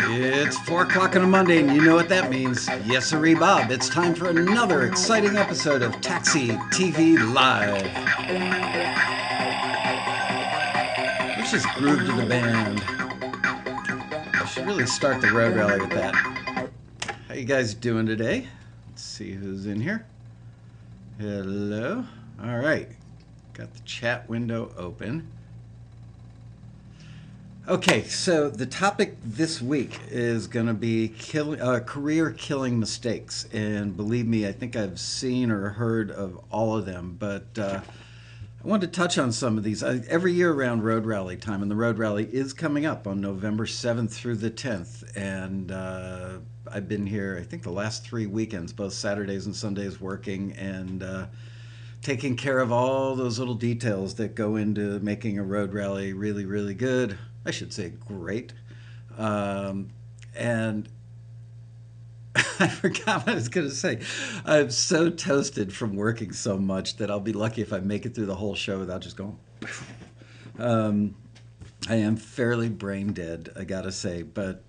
It's 4 o'clock on a Monday, and you know what that means. Yes, sirree, Bob. It's time for another exciting episode of Taxi TV Live. Let's just groove to the band. I should really start the road rally with that. How you guys doing today? Let's see who's in here. Hello. All right. Got the chat window open. Okay, so the topic this week is going to be career-killing mistakes. And believe me, I think I've seen or heard of all of them. But I wanted to touch on some of these. Every year around Road Rally time, and the Road Rally is coming up on November 7th through the 10th. And I've been here, I think, the last 3 weekends, both Saturdays and Sundays, working and taking care of all those little details that go into making a road rally really, really good. I should say great. And I forgot what I was going to say. I'm so toasted from working so much that I'll be lucky if I make it through the whole show without just going. I am fairly brain dead, I got to say. But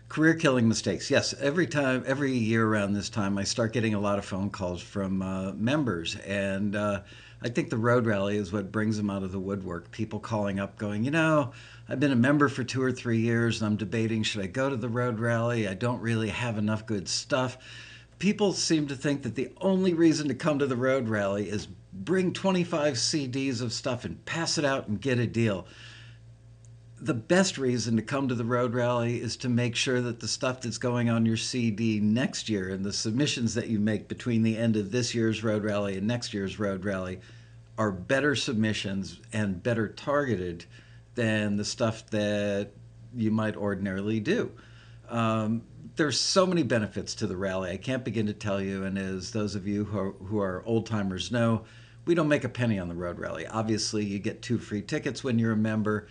career-killing mistakes. Yes, every year around this time, I start getting a lot of phone calls from members. And I think the road rally is what brings them out of the woodwork. People calling up going, I've been a member for 2 or 3 years and I'm debating, should I go to the road rally? I don't really have enough good stuff. People seem to think that the only reason to come to the road rally is bring 25 CDs of stuff and pass it out and get a deal. The best reason to come to the road rally is to make sure that the stuff that's going on your CD next year and the submissions that you make between the end of this year's road rally and next year's road rally are better submissions and better targeted than the stuff that you might ordinarily do. There's so many benefits to the rally. I can't begin to tell you, and as those of you who are old timers know, we don't make a penny on the road rally. Obviously, you get 2 free tickets when you're a member.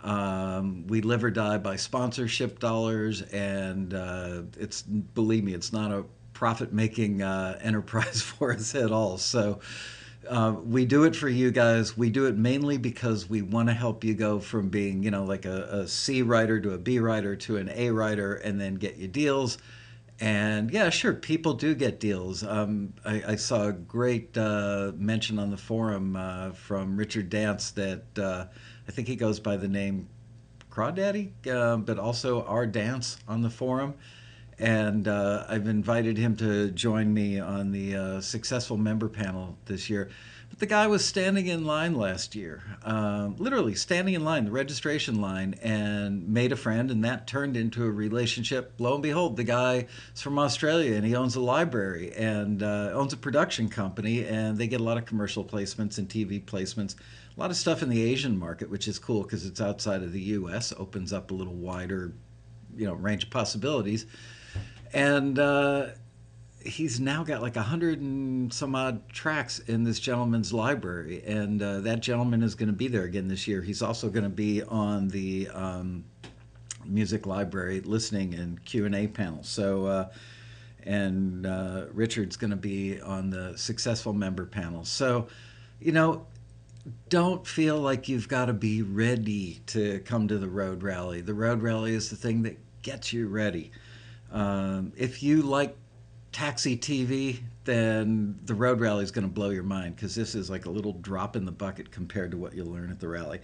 We live or die by sponsorship dollars, and believe me, it's not a profit-making enterprise for us at all. So we do it for you guys. We do it mainly because we want to help you go from being, like a C writer to a B writer to an A writer, and then get you deals. And yeah, sure, people do get deals. I saw a great mention on the forum from Richard Dance that I think he goes by the name Crawdaddy, but also R Dance on the forum. And I've invited him to join me on the successful member panel this year. But the guy was standing in line last year, literally standing in line, the registration line, and made a friend, and that turned into a relationship. Lo and behold, the guy is from Australia, and he owns a library and owns a production company, and they get a lot of commercial placements and TV placements. A lot of stuff in the Asian market, which is cool because it's outside of the U.S., opens up a little wider, range of possibilities. And he's now got like 100 and some odd tracks in this gentleman's library, and that gentleman is going to be there again this year. He's also going to be on the music library listening and Q&A panel. So, and Richard's going to be on the successful member panel. So, don't feel like you've got to be ready to come to the road rally. The road rally is the thing that gets you ready. If you like Taxi TV, then the road rally is going to blow your mind because this is like a little drop in the bucket compared to what you'll learn at the rally.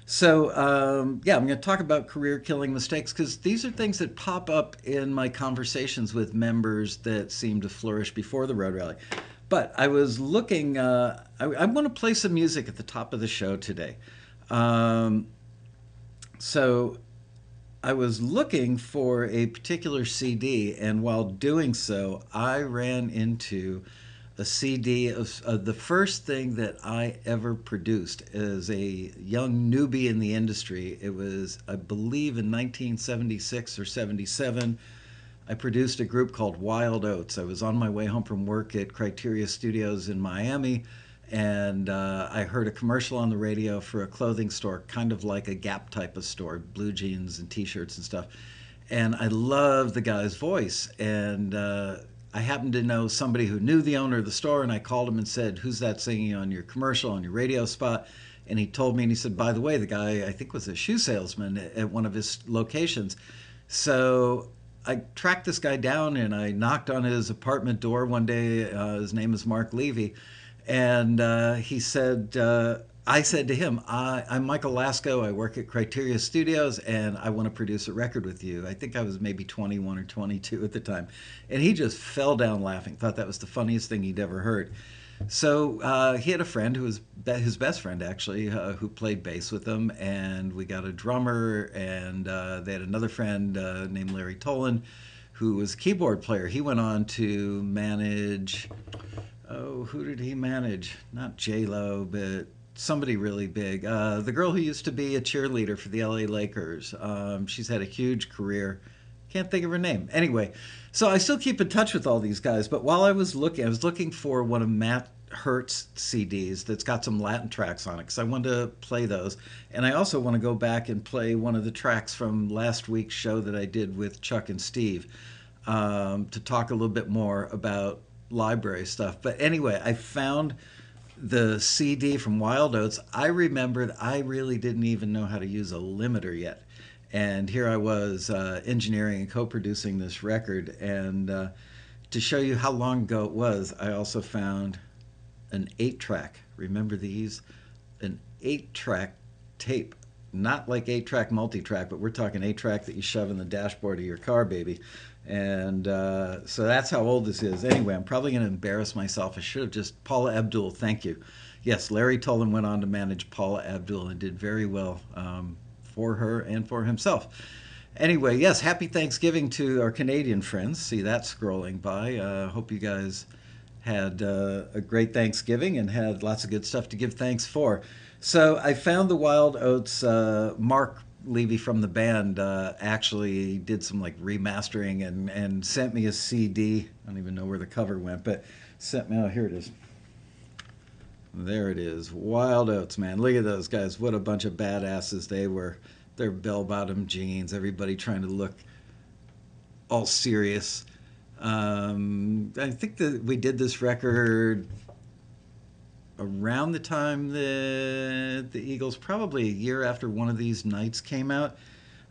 So, I'm going to talk about career-killing mistakes because these are things that pop up in my conversations with members that seem to flourish before the road rally. But I was looking, I want to play some music at the top of the show today. So I was looking for a particular CD, and while doing so, I ran into a CD of the first thing that I ever produced as a young newbie in the industry. It was, I believe, in 1976 or 77. I produced a group called Wild Oats. I was on my way home from work at Criteria Studios in Miami, and I heard a commercial on the radio for a clothing store, kind of like a Gap type of store, blue jeans and t-shirts and stuff. And I loved the guy's voice, and I happened to know somebody who knew the owner of the store, and I called him and said, "Who's that singing on your commercial, on your radio spot?" And he told me, and he said, by the way, the guy I think was a shoe salesman at one of his locations. So I tracked this guy down and I knocked on his apartment door one day. His name is Mark Levy. And he said, I said to him, I'm Michael Lasco. I work at Criteria Studios and I want to produce a record with you. I think I was maybe 21 or 22 at the time. And he just fell down laughing, thought that was the funniest thing he'd ever heard. So he had a friend who was his best friend, actually, who played bass with him. And we got a drummer, and they had another friend named Larry Tolan, who was a keyboard player. He went on to manage, oh, who did he manage? Not J-Lo, but somebody really big. The girl who used to be a cheerleader for the LA Lakers. She's had a huge career. Can't think of her name. Anyway, so I still keep in touch with all these guys. But while I was looking for one of Matt Hertz CDs that's got some Latin tracks on it, because I wanted to play those. And I also want to go back and play one of the tracks from last week's show that I did with Chuck and Steve, to talk a little bit more about library stuff. But anyway, I found the CD from Wild Oats. I remembered I really didn't even know how to use a limiter yet. And here I was engineering and co-producing this record. And to show you how long ago it was, I also found an 8-track. Remember these? An 8-track tape. Not like 8-track multi-track, but we're talking 8-track that you shove in the dashboard of your car, baby. And so that's how old this is. Anyway, I'm probably going to embarrass myself. I should have just... Paula Abdul, thank you. Yes, Larry Tolan went on to manage Paula Abdul and did very well for her and for himself. Anyway, yes, happy Thanksgiving to our Canadian friends. See that scrolling by. Hope you guys had a great Thanksgiving and had lots of good stuff to give thanks for. So I found the Wild Oats. Mark Levy from the band actually did some like remastering and sent me a CD. I don't even know where the cover went, but sent me, oh, here it is. There it is. Wild Oats, man. Look at those guys. What a bunch of badasses they were. Their bell-bottom jeans, everybody trying to look all serious. I think that we did this record around the time that the Eagles, probably a year after One of These Nights came out.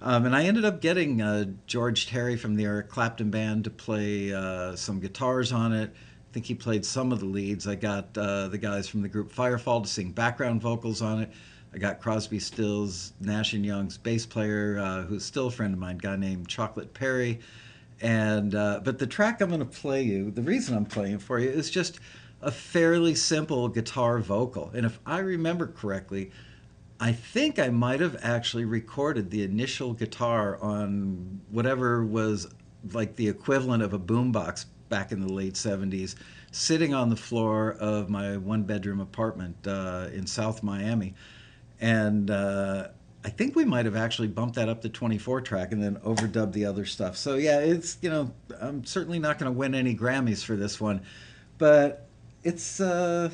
And I ended up getting George Terry from the Eric Clapton band to play some guitars on it. I think he played some of the leads. I got the guys from the group Firefall to sing background vocals on it. I got Crosby, Stills, Nash & Young's bass player, who's still a friend of mine, a guy named Chocolate Perry. And but the track I'm going to play you, the reason I'm playing it for you, is just a fairly simple guitar vocal. And if I remember correctly, I think I might have actually recorded the initial guitar on whatever was like the equivalent of a boombox back in the late 70s, sitting on the floor of my one-bedroom apartment in South Miami. And I think we might have actually bumped that up to 24 track and then overdubbed the other stuff. So yeah, it's, you know, I'm certainly not going to win any Grammys for this one, but it's a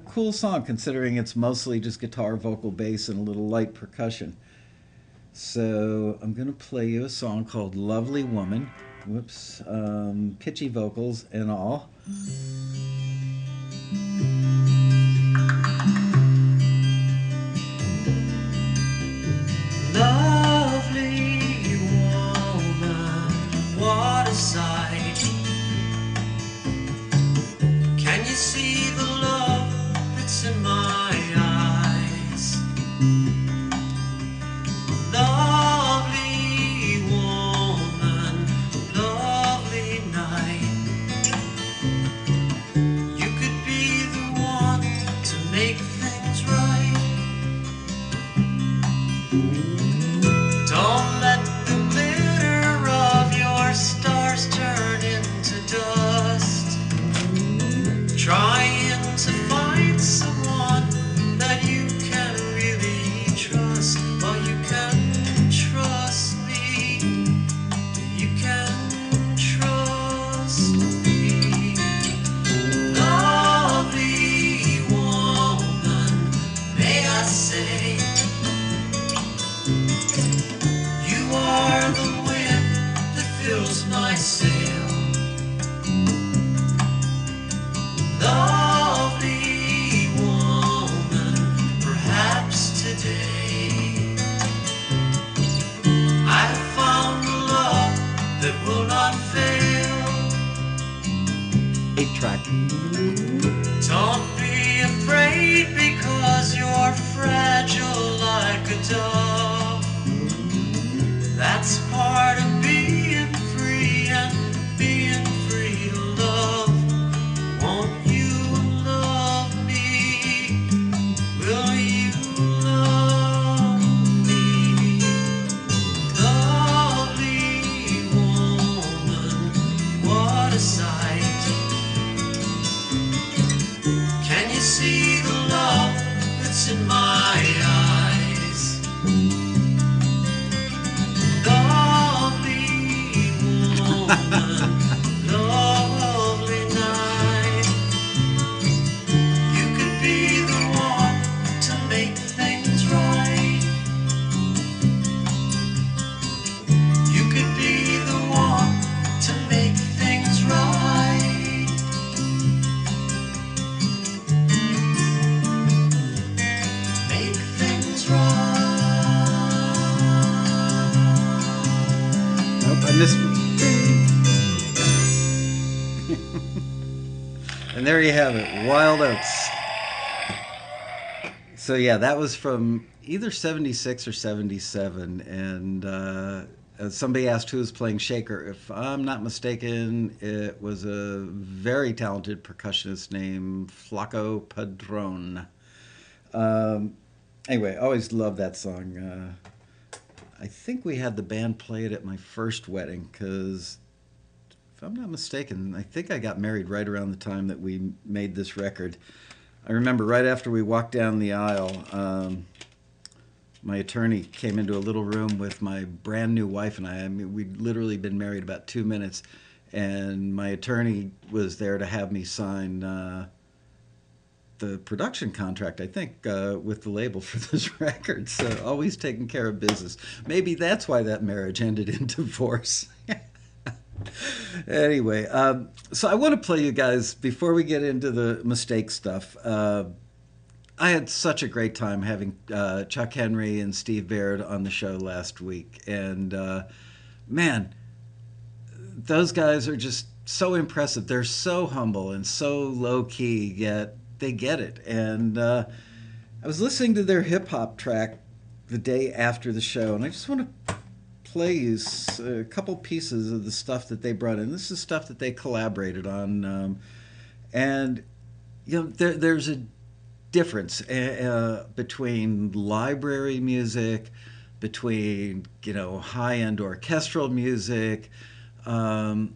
cool song considering it's mostly just guitar, vocal, bass, and a little light percussion. So I'm going to play you a song called Lovely Woman. Whoops. Pitchy vocals and all. Lovely woman, what a sight. Can you see the love that's in my eyes? Lovely woman, lovely night. You could be the one to make things right. Don't let the glitter of your stars turn into dust. Trying to find someone that you can really trust. Well, you can trust me. You can trust me. Lovely woman, may I say, you are the wind that fills my sail. Lovely woman, perhaps dove. That's part of being free and being free to love. Won't you love me? Will you love me? Lovely woman, what a sight. Can you see the love that's in my eyes? Lovely woman, lovely night. You could be the one to make things right. You could be the one to make things right. Make things right. Nope, I missed. And there you have it, Wild Oats. So yeah, that was from either 76 or 77, and somebody asked who was playing Shaker. If I'm not mistaken, it was a very talented percussionist named Flaco Padron. Anyway, I always loved that song. I think we had the band play it at my first wedding because, if I'm not mistaken, I think I got married right around the time that we made this record. I remember right after we walked down the aisle, my attorney came into a little room with my brand new wife and I. I mean, we'd literally been married about 2 minutes, and my attorney was there to have me sign the production contract, I think, with the label for this record. So always taking care of business. Maybe that's why that marriage ended in divorce. Anyway, so I want to play you guys, before we get into the mistake stuff, I had such a great time having Chuck Henry and Steve Baird on the show last week. And man, those guys are just so impressive. They're so humble and so low-key, yet they get it. And I was listening to their hip-hop track the day after the show, and I just want to play you a couple pieces of the stuff that they brought in. This is stuff that they collaborated on. And, you know, there's a difference between library music, between, you know, high-end orchestral music. I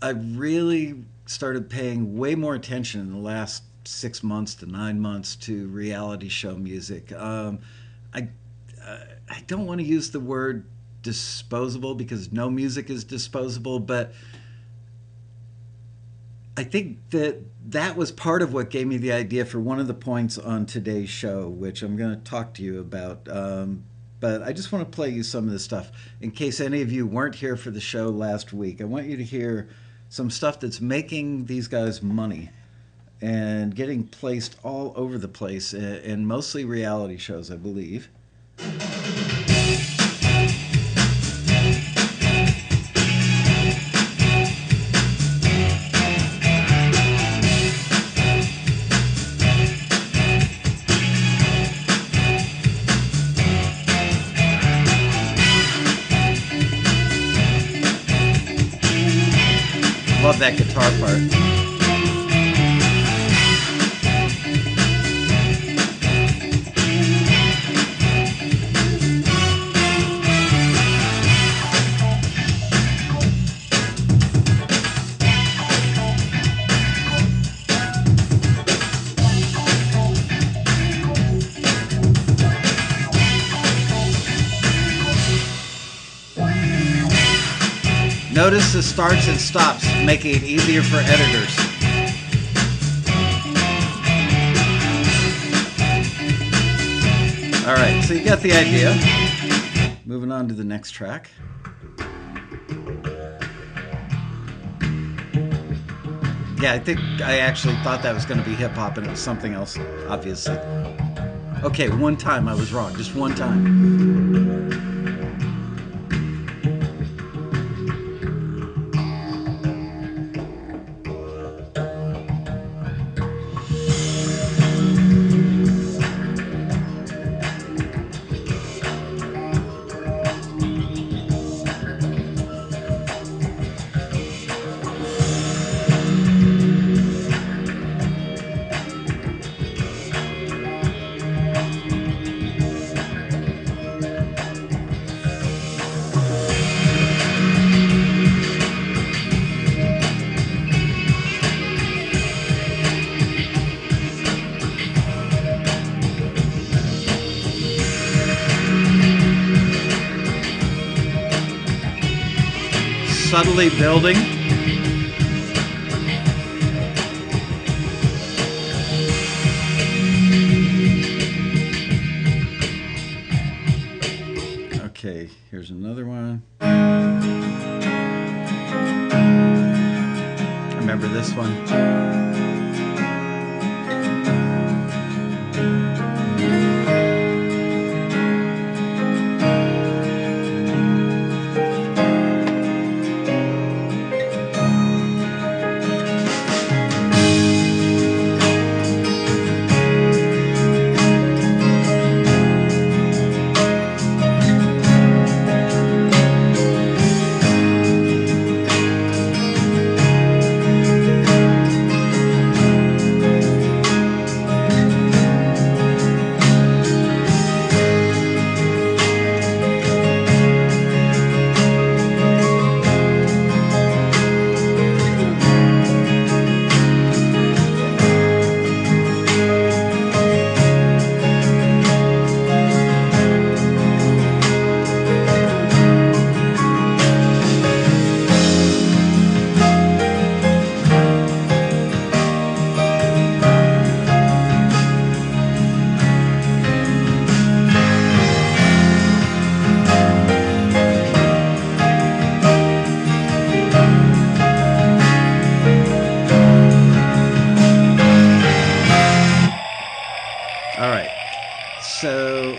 really started paying way more attention in the last 6 months to 9 months to reality show music. I don't want to use the word disposable because no music is disposable, but I think that was part of what gave me the idea for one of the points on today's show, which I'm going to talk to you about. But I just want to play you some of this stuff in case any of you weren't here for the show last week. I want you to hear some stuff that's making these guys money and getting placed all over the place in mostly reality shows, I believe. Love that guitar part. Notice the starts and stops, making it easier for editors. All right, so you got the idea. Moving on to the next track. Yeah, I think I actually thought that was going to be hip-hop and it was something else, obviously. Okay, one time I was wrong, just one time. subtly building. Okay, here's another one. Remember this one? All right. So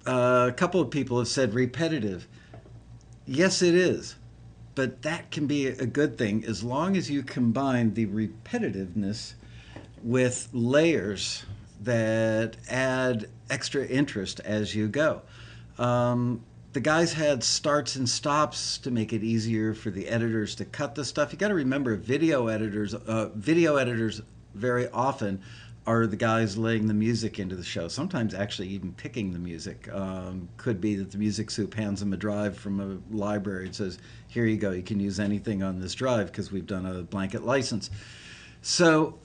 a couple of people have said repetitive. Yes, it is. But that can be a good thing as long as you combine the repetitiveness with layers that add extra interest as you go. The guys had starts and stops to make it easier for the editors to cut the stuff. You got to remember, video editors very often are the guys laying the music into the show. Sometimes actually even picking the music. Could be that the music soup hands them a drive from a library and says, here you go, you can use anything on this drive because we've done a blanket license. So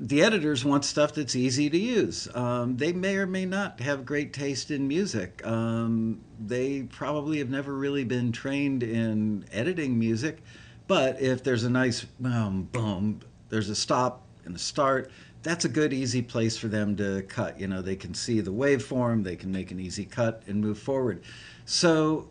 the editors want stuff that's easy to use. They may or may not have great taste in music. They probably have never really been trained in editing music. But if there's a nice boom, there's a stop and a start, that's a good, easy place for them to cut. You know, they can see the waveform, they can make an easy cut and move forward. So,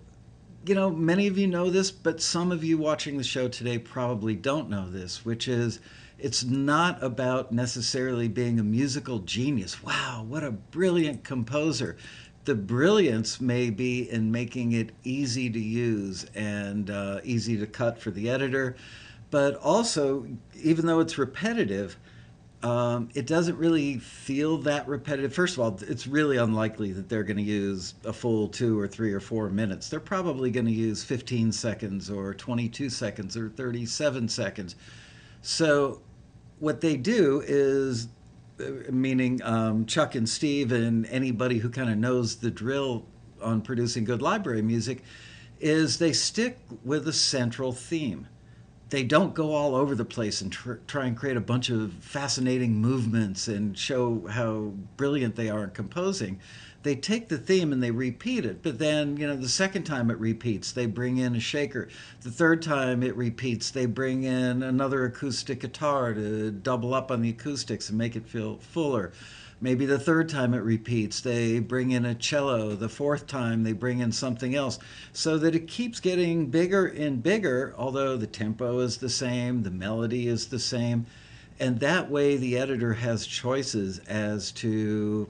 you know, many of you know this, but some of you watching the show today probably don't know this, which is it's not about necessarily being a musical genius. Wow, what a brilliant composer. The brilliance may be in making it easy to use and easy to cut for the editor, but also, even though it's repetitive, it doesn't really feel that repetitive. First of all, it's really unlikely that they're going to use a full 2 or 3 or 4 minutes. They're probably going to use 15 seconds or 22 seconds or 37 seconds. So what they do is, meaning Chuck and Steve and anybody who kind of knows the drill on producing good library music, is they stick with a central theme. They don't go all over the place and try and create a bunch of fascinating movements and show how brilliant they are in composing. They take the theme and they repeat it, but then, you know, the second time it repeats, they bring in a shaker. The third time it repeats, they bring in another acoustic guitar to double up on the acoustics and make it feel fuller. Maybe the third time it repeats, they bring in a cello. The fourth time, they bring in something else, so that it keeps getting bigger and bigger, although the tempo is the same, the melody is the same. And that way the editor has choices as to,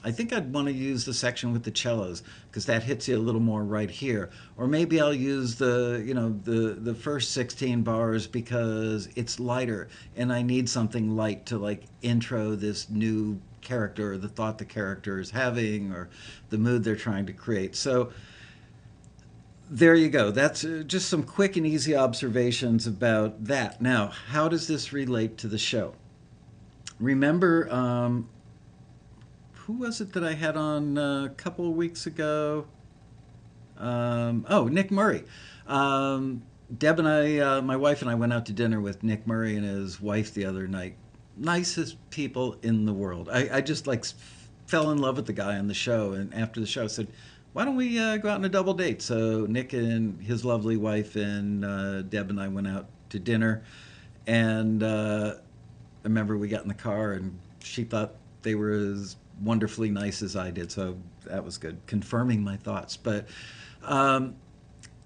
I think I'd want to use the section with the cellos because that hits you a little more right here. Or maybe I'll use the first 16 bars because it's lighter and I need something light to like intro this new character or the thought the character is having or the mood they're trying to create. So there you go. That's just some quick and easy observations about that. Now, how does this relate to the show? Remember, who was it that I had on a couple of weeks ago? Nick Murray. Deb and I, my wife and I went out to dinner with Nick Murray and his wife the other night. Nicest people in the world. I just like fell in love with the guy on the show. And after the show, I said, why don't we go out on a double date? So Nick and his lovely wife and Deb and I went out to dinner, and I remember we got in the car and she thought they were as wonderfully nice as I did, so that was good, confirming my thoughts. But um,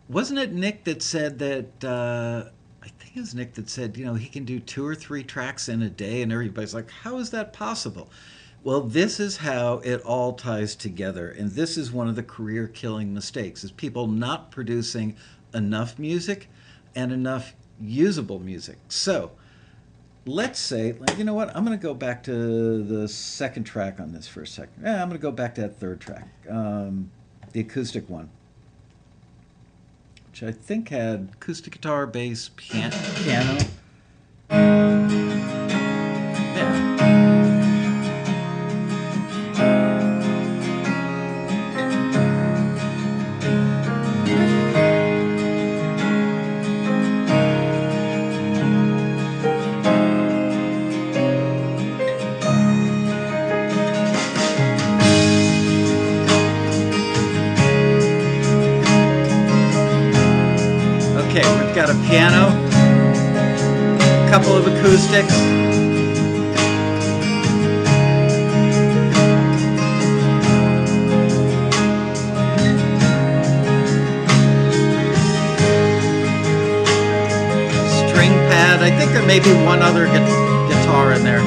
wasn't it Nick that said that? I think it was Nick that said, he can do 2 or 3 tracks in a day, and everybody's like, "How is that possible?" Well, this is how it all ties together, and this is one of the career-killing mistakes: is people not producing enough music and enough usable music. So let's say, like, you know what? I'm going to go back to the second track on this for a second. Yeah, I'm going to go back to that third track, the acoustic one, which I think had acoustic guitar, bass, piano. Yeah. Okay, we've got a piano, a couple of acoustics. String pad. I think there may be one other guitar in there.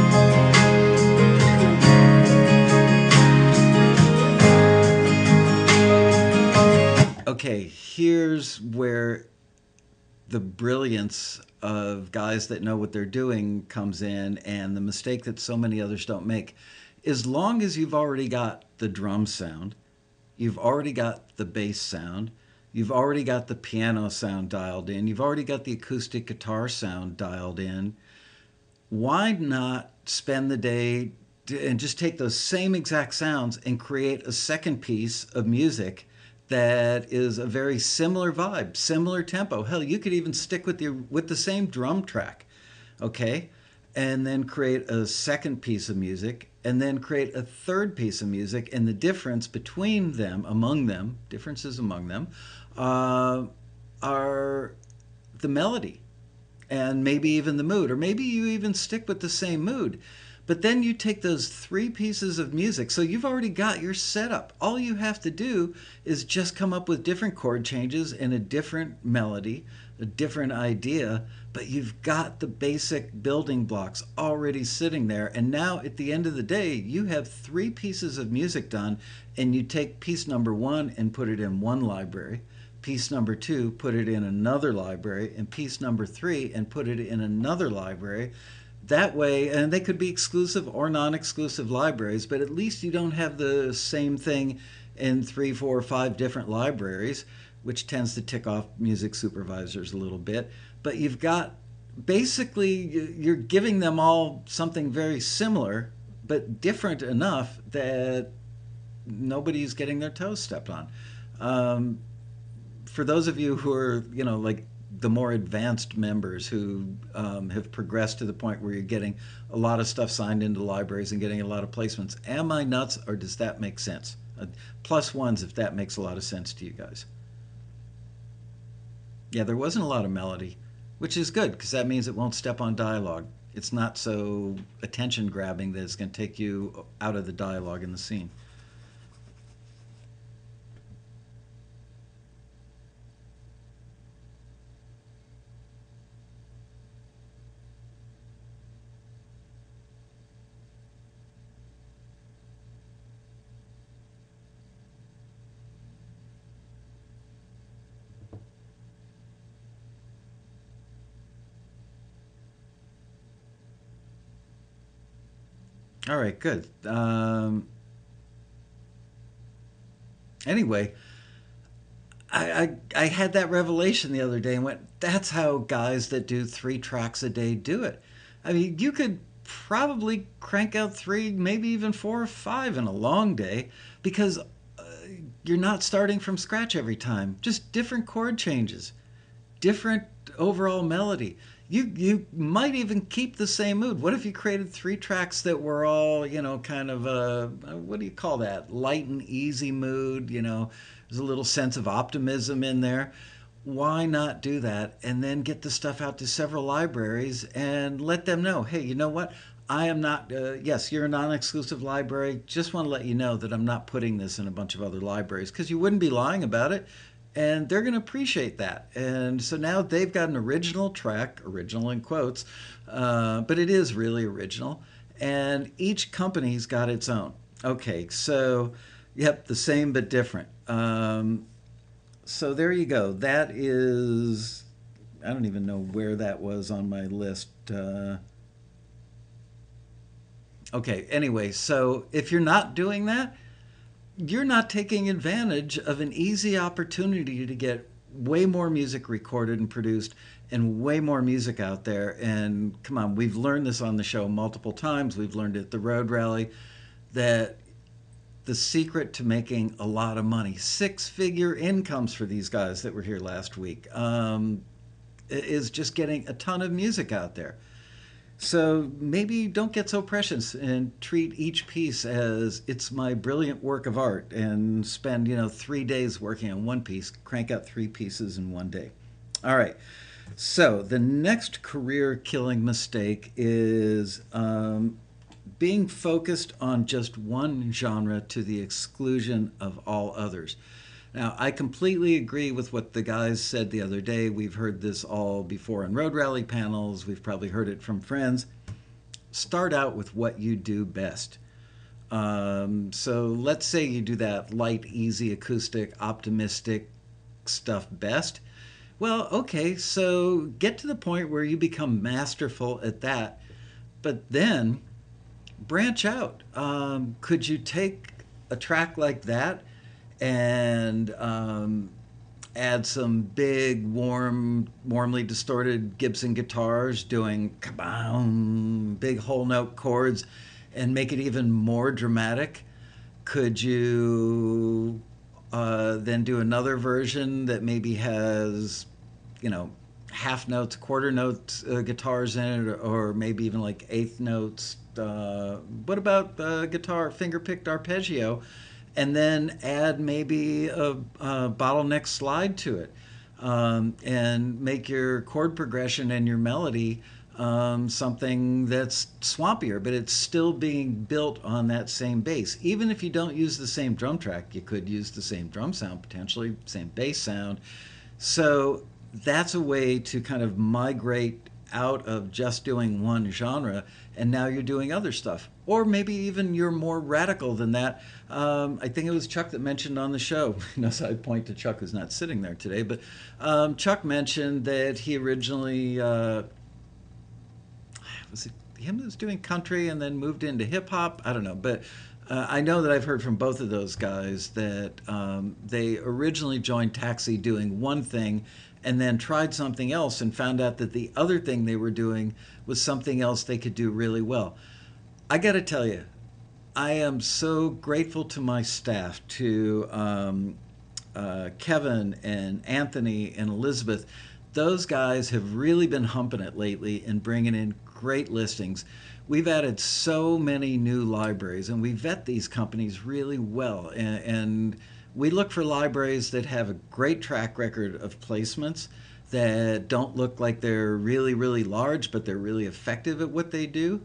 Okay, here's where the brilliance of guys that know what they're doing comes in, and the mistake that so many others don't make. As long as you've already got the drum sound, you've already got the bass sound, you've already got the piano sound dialed in, you've already got the acoustic guitar sound dialed in, why not spend the day and just take those same exact sounds and create a second piece of music that is a very similar vibe, similar tempo? Hell, you could even stick with the same drum track, okay? And then create a second piece of music, and then create a third piece of music, and the difference between them, differences among them, are the melody, and maybe even the mood, or maybe you even stick with the same mood. But then you take those 3 pieces of music, so you've already got your setup. All you have to do is just come up with different chord changes and a different melody, a different idea, but you've got the basic building blocks already sitting there. And now at the end of the day, you have 3 pieces of music done, and you take piece number 1 and put it in one library, piece number 2, put it in another library, and piece number 3 and put it in another library. That way, and they could be exclusive or non-exclusive libraries, but at least you don't have the same thing in 3, 4, 5 different libraries, which tends to tick off music supervisors a little bit. But you've got, basically, you're giving them all something very similar, but different enough that nobody's getting their toes stepped on. For those of you who are, like the more advanced members who have progressed to the point where you're getting a lot of stuff signed into libraries and getting a lot of placements, am I nuts, or does that make sense? +1s if that makes a lot of sense to you guys. Yeah, there wasn't a lot of melody, which is good because that means it won't step on dialogue. It's not so attention grabbing that it's going to take you out of the dialogue in the scene. All right, good. Anyway, I had that revelation the other day and went, that's how guys that do 3 tracks a day do it. I mean, you could probably crank out 3, maybe even 4 or 5 in a long day, because you're not starting from scratch every time. Just different chord changes, different overall melody. You might even keep the same mood. What if you created three tracks that were all, kind of what do you call that? Light and easy mood, there's a little sense of optimism in there. Why not do that and then get the stuff out to several libraries and let them know, hey, you know what? I am not, yes, you're a non exclusive library. Just want to let you know that I'm not putting this in a bunch of other libraries because you wouldn't be lying about it. And they're going to appreciate that. And so now they've got an original track, original in quotes, but it is really original. And each company's got its own. Okay, so, yep, the same but different. So there you go. That is, I don't even know where that was on my list. Okay, anyway, so if you're not doing that, you're not taking advantage of an easy opportunity to get way more music recorded and produced and way more music out there. And come on, we've learned this on the show multiple times. We've learned at the Road Rally that the secret to making a lot of money, six-figure incomes for these guys that were here last week, is just getting a ton of music out there. So maybe don't get so precious and treat each piece as it's my brilliant work of art and spend, 3 days working on one piece, crank out three pieces in one day. All right. So the next career killing mistake is being focused on just one genre to the exclusion of all others. Now, I completely agree with what the guys said the other day. We've heard this all before in road rally panels. We've probably heard it from friends. Start out with what you do best. So let's say you do that light, easy, acoustic, optimistic stuff best. Well, okay, so get to the point where you become masterful at that, but then branch out. Could you take a track like that and add some big, warmly distorted Gibson guitars doing kaboom, big whole note chords, and make it even more dramatic? Could you then do another version that maybe has, half notes, quarter notes guitars in it, or maybe even like eighth notes? What about guitar finger-picked arpeggio? And then add maybe a bottleneck slide to it, and make your chord progression and your melody something that's swampier, but it's still being built on that same bass. Even if you don't use the same drum track, you could use the same drum sound, potentially, same bass sound. So that's a way to kind of migrate out of just doing one genre, and now you're doing other stuff. Or maybe even you're more radical than that. I think it was Chuck that mentioned on the show, notice I point to Chuck who's not sitting there today, but Chuck mentioned that he originally, was it him that was doing country and then moved into hip hop? I don't know, but I know that I've heard from both of those guys that they originally joined Taxi doing one thing and then tried something else and found out that the other thing they were doing was something else they could do really well. I got to tell you, I am so grateful to my staff, to Kevin and Anthony and Elizabeth. Those guys have really been humping it lately and bringing in great listings. We've added so many new libraries, and we vet these companies really well. And we look for libraries that have a great track record of placements, that don't look like they're really, really large, but they're really effective at what they do.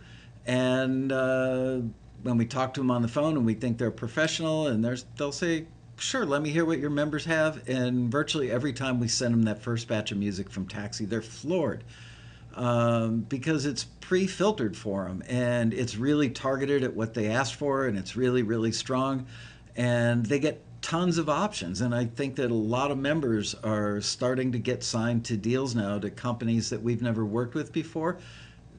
And when we talk to them on the phone and we think they're professional, and they'll say, sure, let me hear what your members have. And virtually every time we send them that first batch of music from Taxi, they're floored, because it's pre-filtered for them and it's really targeted at what they asked for, and it's really, really strong, and they get tons of options. And I think that a lot of members are starting to get signed to deals now to companies that we've never worked with before.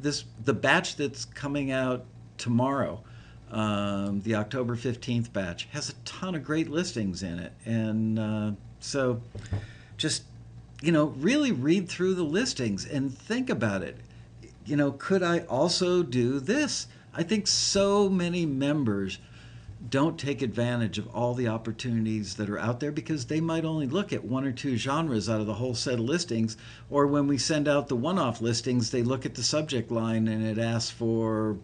The batch that's coming out tomorrow, the October 15th batch, has a ton of great listings in it. And so just, really read through the listings and think about it. Could I also do this? I think so many members don't take advantage of all the opportunities that are out there because they might only look at one or two genres out of the whole set of listings. Or when we send out the one off listings, they look at the subject line and it asks for,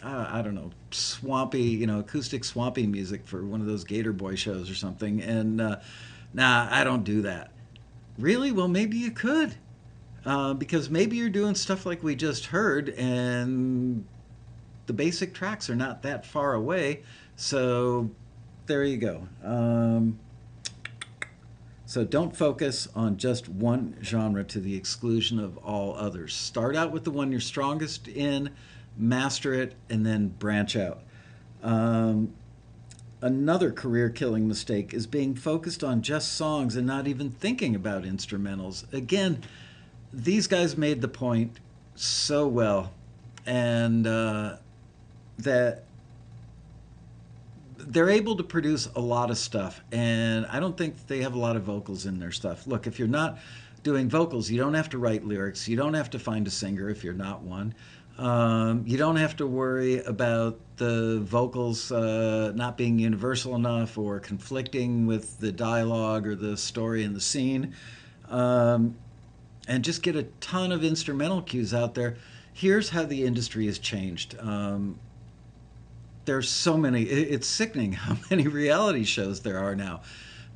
I don't know, swampy, acoustic swampy music for one of those Gator Boy shows or something. And nah, I don't do that. Really? Well, maybe you could. Because maybe you're doing stuff like we just heard, and the basic tracks are not that far away. So there you go. So don't focus on just one genre to the exclusion of all others. Start out with the one you're strongest in, master it, and then branch out. Um, Another career killing mistake is being focused on just songs and not even thinking about instrumentals. Again, these guys made the point so well, and that they're able to produce a lot of stuff, and I don't think they have a lot of vocals in their stuff. Look, if you're not doing vocals, you don't have to write lyrics. You don't have to find a singer if you're not one. You don't have to worry about the vocals not being universal enough or conflicting with the dialogue or the story and the scene. And just get a ton of instrumental cues out there. Here's how the industry has changed. There's so many, it's sickening how many reality shows there are now.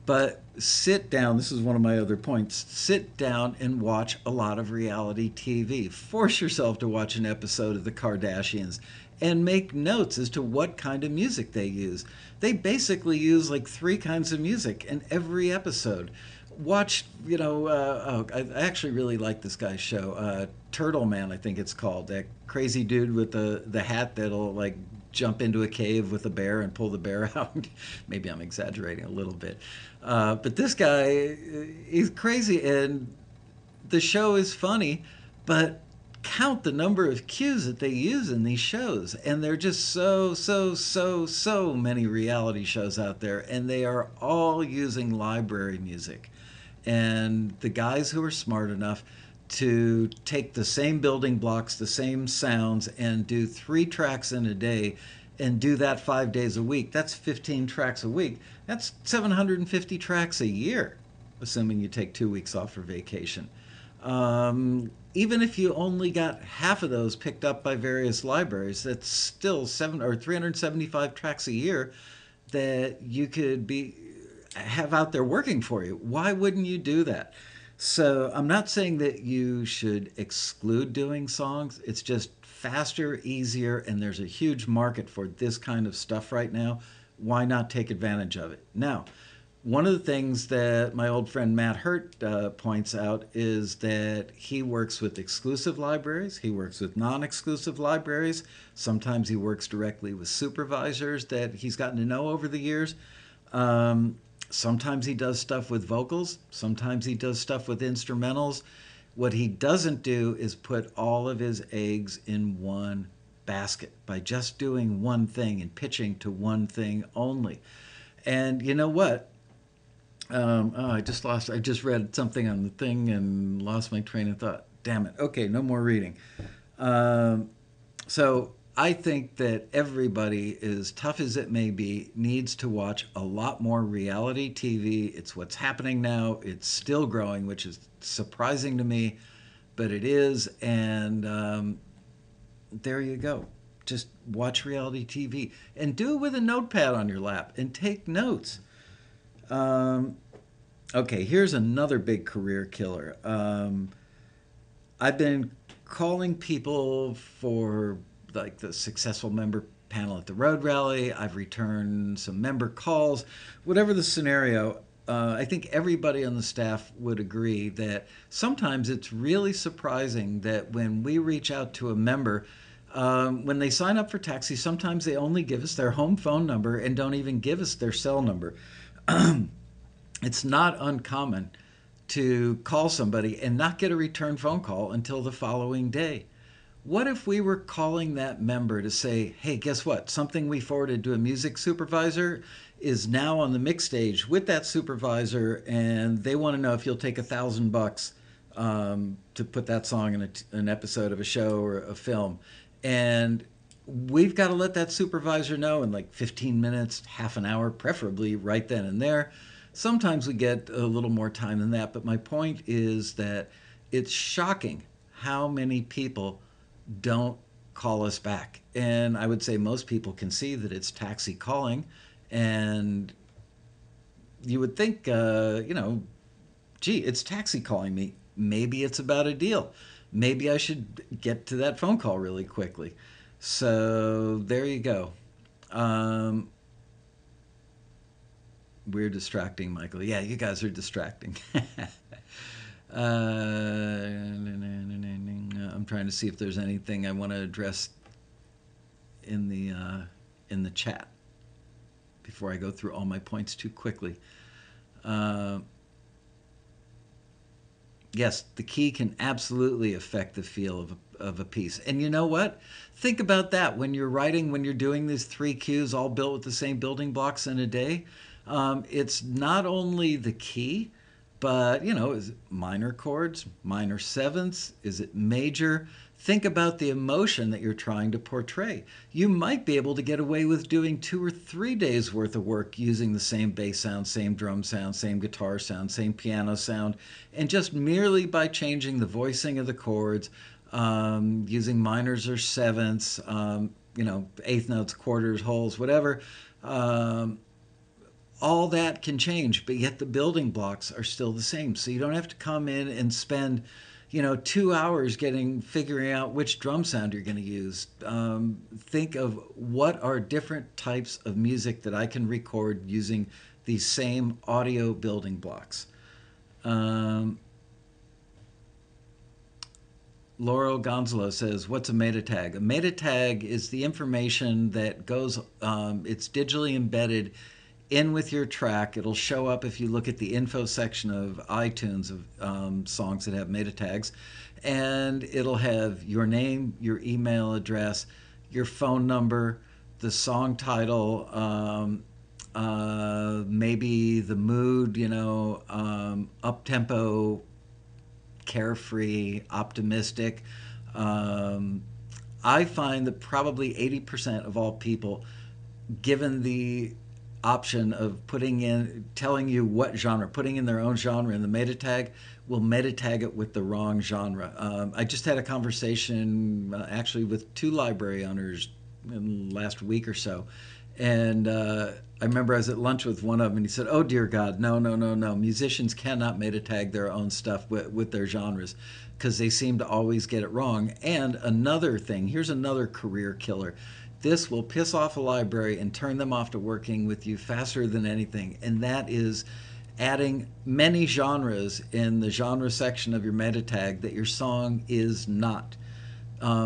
But sit down, this is one of my other points. Sit down and watch a lot of reality TV. Force yourself to watch an episode of The Kardashians and make notes as to what kind of music they use. They basically use like three kinds of music in every episode. Watch, I actually really like this guy's show, Turtle Man, I think it's called. That crazy dude with the hat that'll like jump into a cave with a bear and pull the bear out. Maybe I'm exaggerating a little bit. But this guy, he's crazy, and the show is funny, but count the number of cues that they use in these shows. And there are just so many reality shows out there, and they are all using library music. And the guys who are smart enough to take the same building blocks, the same sounds, and do 3 tracks in a day and do that 5 days a week, that's 15 tracks a week. That's 750 tracks a year, assuming you take 2 weeks off for vacation. Even if you only got half of those picked up by various libraries, that's still 375 tracks a year that you could have out there working for you. Why wouldn't you do that? So I'm not saying that you should exclude doing songs. It's just faster, easier, and there's a huge market for this kind of stuff right now. Why not take advantage of it? Now, one of the things that my old friend Matt Hurt points out is that he works with exclusive libraries. He works with non-exclusive libraries. Sometimes he works directly with supervisors that he's gotten to know over the years. Sometimes he does stuff with vocals. Sometimes he does stuff with instrumentals. What he doesn't do is put all of his eggs in one basket by just doing one thing and pitching to one thing only. And you know what? I just read something on the thing and lost my train of thought. Damn it. Okay, no more reading. So I think that everybody, as tough as it may be, needs to watch a lot more reality TV. It's what's happening now. It's still growing, which is surprising to me, but it is. And there you go. Just watch reality TV and do it with a notepad on your lap and take notes. Okay, here's another big career killer. I've been calling people for like the successful member panel at the Road Rally. I've returned some member calls. Whatever the scenario, I think everybody on the staff would agree that sometimes it's really surprising that when we reach out to a member, when they sign up for taxi, sometimes they only give us their home phone number and don't even give us their cell number. It's not uncommon to call somebody and not get a return phone call until the following day. What if we were calling that member to say, hey, guess what? Something we forwarded to a music supervisor is now on the mix stage with that supervisor, and they want to know if you'll take $1,000 to put that song in an episode of a show or a film. And we've got to let that supervisor know in like 15 minutes, half an hour, preferably right then and there. Sometimes we get a little more time than that, but my point is that it's shocking how many people don't call us back. And I would say most people can see that it's taxi calling. And you would think, gee, it's taxi calling me. Maybe it's about a deal. Maybe I should get to that phone call really quickly. So there you go. Um, we're distracting, Michael. Yeah, you guys are distracting. I'm trying to see if there's anything I want to address in the chat before I go through all my points too quickly. Uh, yes, the key can absolutely affect the feel of a piece. And you know what? Think about that when you're writing, when you're doing these three cues all built with the same building blocks in a day. It's not only the key, but, is it minor chords, minor sevenths? Is it major? Think about the emotion that you're trying to portray. You might be able to get away with doing 2 or 3 days worth of work using the same bass sound, same drum sound, same guitar sound, same piano sound, and just merely by changing the voicing of the chords, using minors or sevenths, eighth notes, quarters, wholes, whatever. Um, all that can change, but yet the building blocks are still the same. So you don't have to come in and spend, 2 hours figuring out which drum sound you're going to use. Think of what are different types of music that I can record using these same audio building blocks. Um, Laurel Gonzalo says, "What's a meta tag?" A meta tag is the information that goes. It's digitally embedded in with your track. It'll show up if you look at the info section of iTunes of songs that have meta tags, and it'll have your name, your email address, your phone number, the song title, maybe the mood, up tempo, carefree, optimistic. Um, I find that probably 80% of all people, given the option of telling you what genre, putting in their own genre in the meta tag, will meta tag it with the wrong genre. I just had a conversation actually with two library owners in the last week or so. And I remember I was at lunch with one of them, and he said, "Oh dear God, no, no, no, no! Musicians cannot meta tag their own stuff with their genres, because they seem to always get it wrong." And another thing, here's another career killer: this will piss off a library and turn them off to working with you faster than anything, and that is adding many genres in the genre section of your meta tag that your song is not.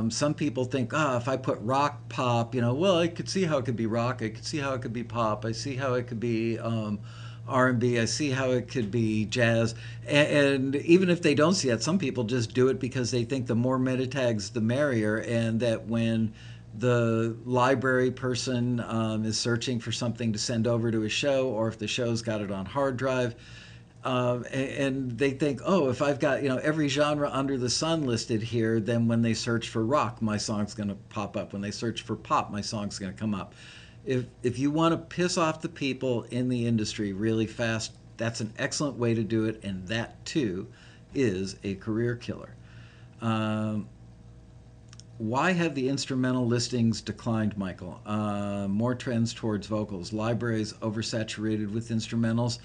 Some people think, if I put rock, pop, well, I could see how it could be rock. I could see how it could be pop. I see how it could be R&B. I see how it could be jazz. And even if they don't see that, some people just do it because they think the more meta tags, the merrier. And that when the library person is searching for something to send over to a show, or if the show's got it on hard drive, and they think, if I've got every genre under the sun listed here, then when they search for rock, my song's going to pop up. When they search for pop, my song's going to come up. If you want to piss off the people in the industry really fast, that's an excellent way to do it, and that too is a career killer. Why have the instrumental listings declined, Michael? More trends towards vocals. Libraries oversaturated with instrumentals.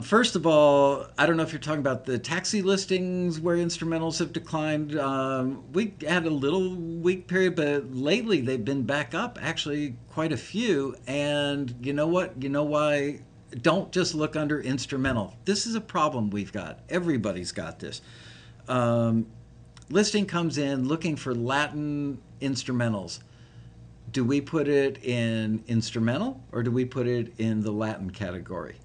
First of all, I don't know if you're talking about the taxi listings where instrumentals have declined. We had a little weak period, but lately they've been back up, actually quite a few. And you know what? You know why? Don't just look under instrumental. This is a problem we've got. Everybody's got this. Listing comes in looking for Latin instrumentals. Do we put it in instrumental, or do we put it in the Latin category?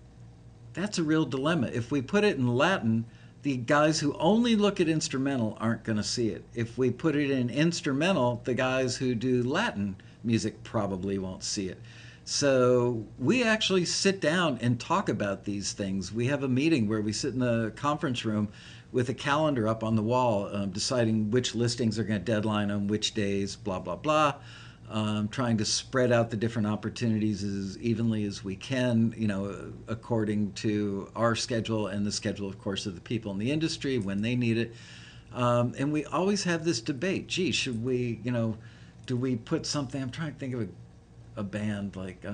That's a real dilemma. If we put it in Latin, the guys who only look at instrumental aren't going to see it. If we put it in instrumental, the guys who do Latin music probably won't see it. So we actually sit down and talk about these things. We have a meeting where we sit in the conference room with a calendar up on the wall, deciding which listings are going to deadline on which days, blah, blah, blah. Trying to spread out the different opportunities as evenly as we can, according to our schedule and the schedule, of course, of the people in the industry when they need it. And we always have this debate. Gee, should we, do we put something? I'm trying to think of a band like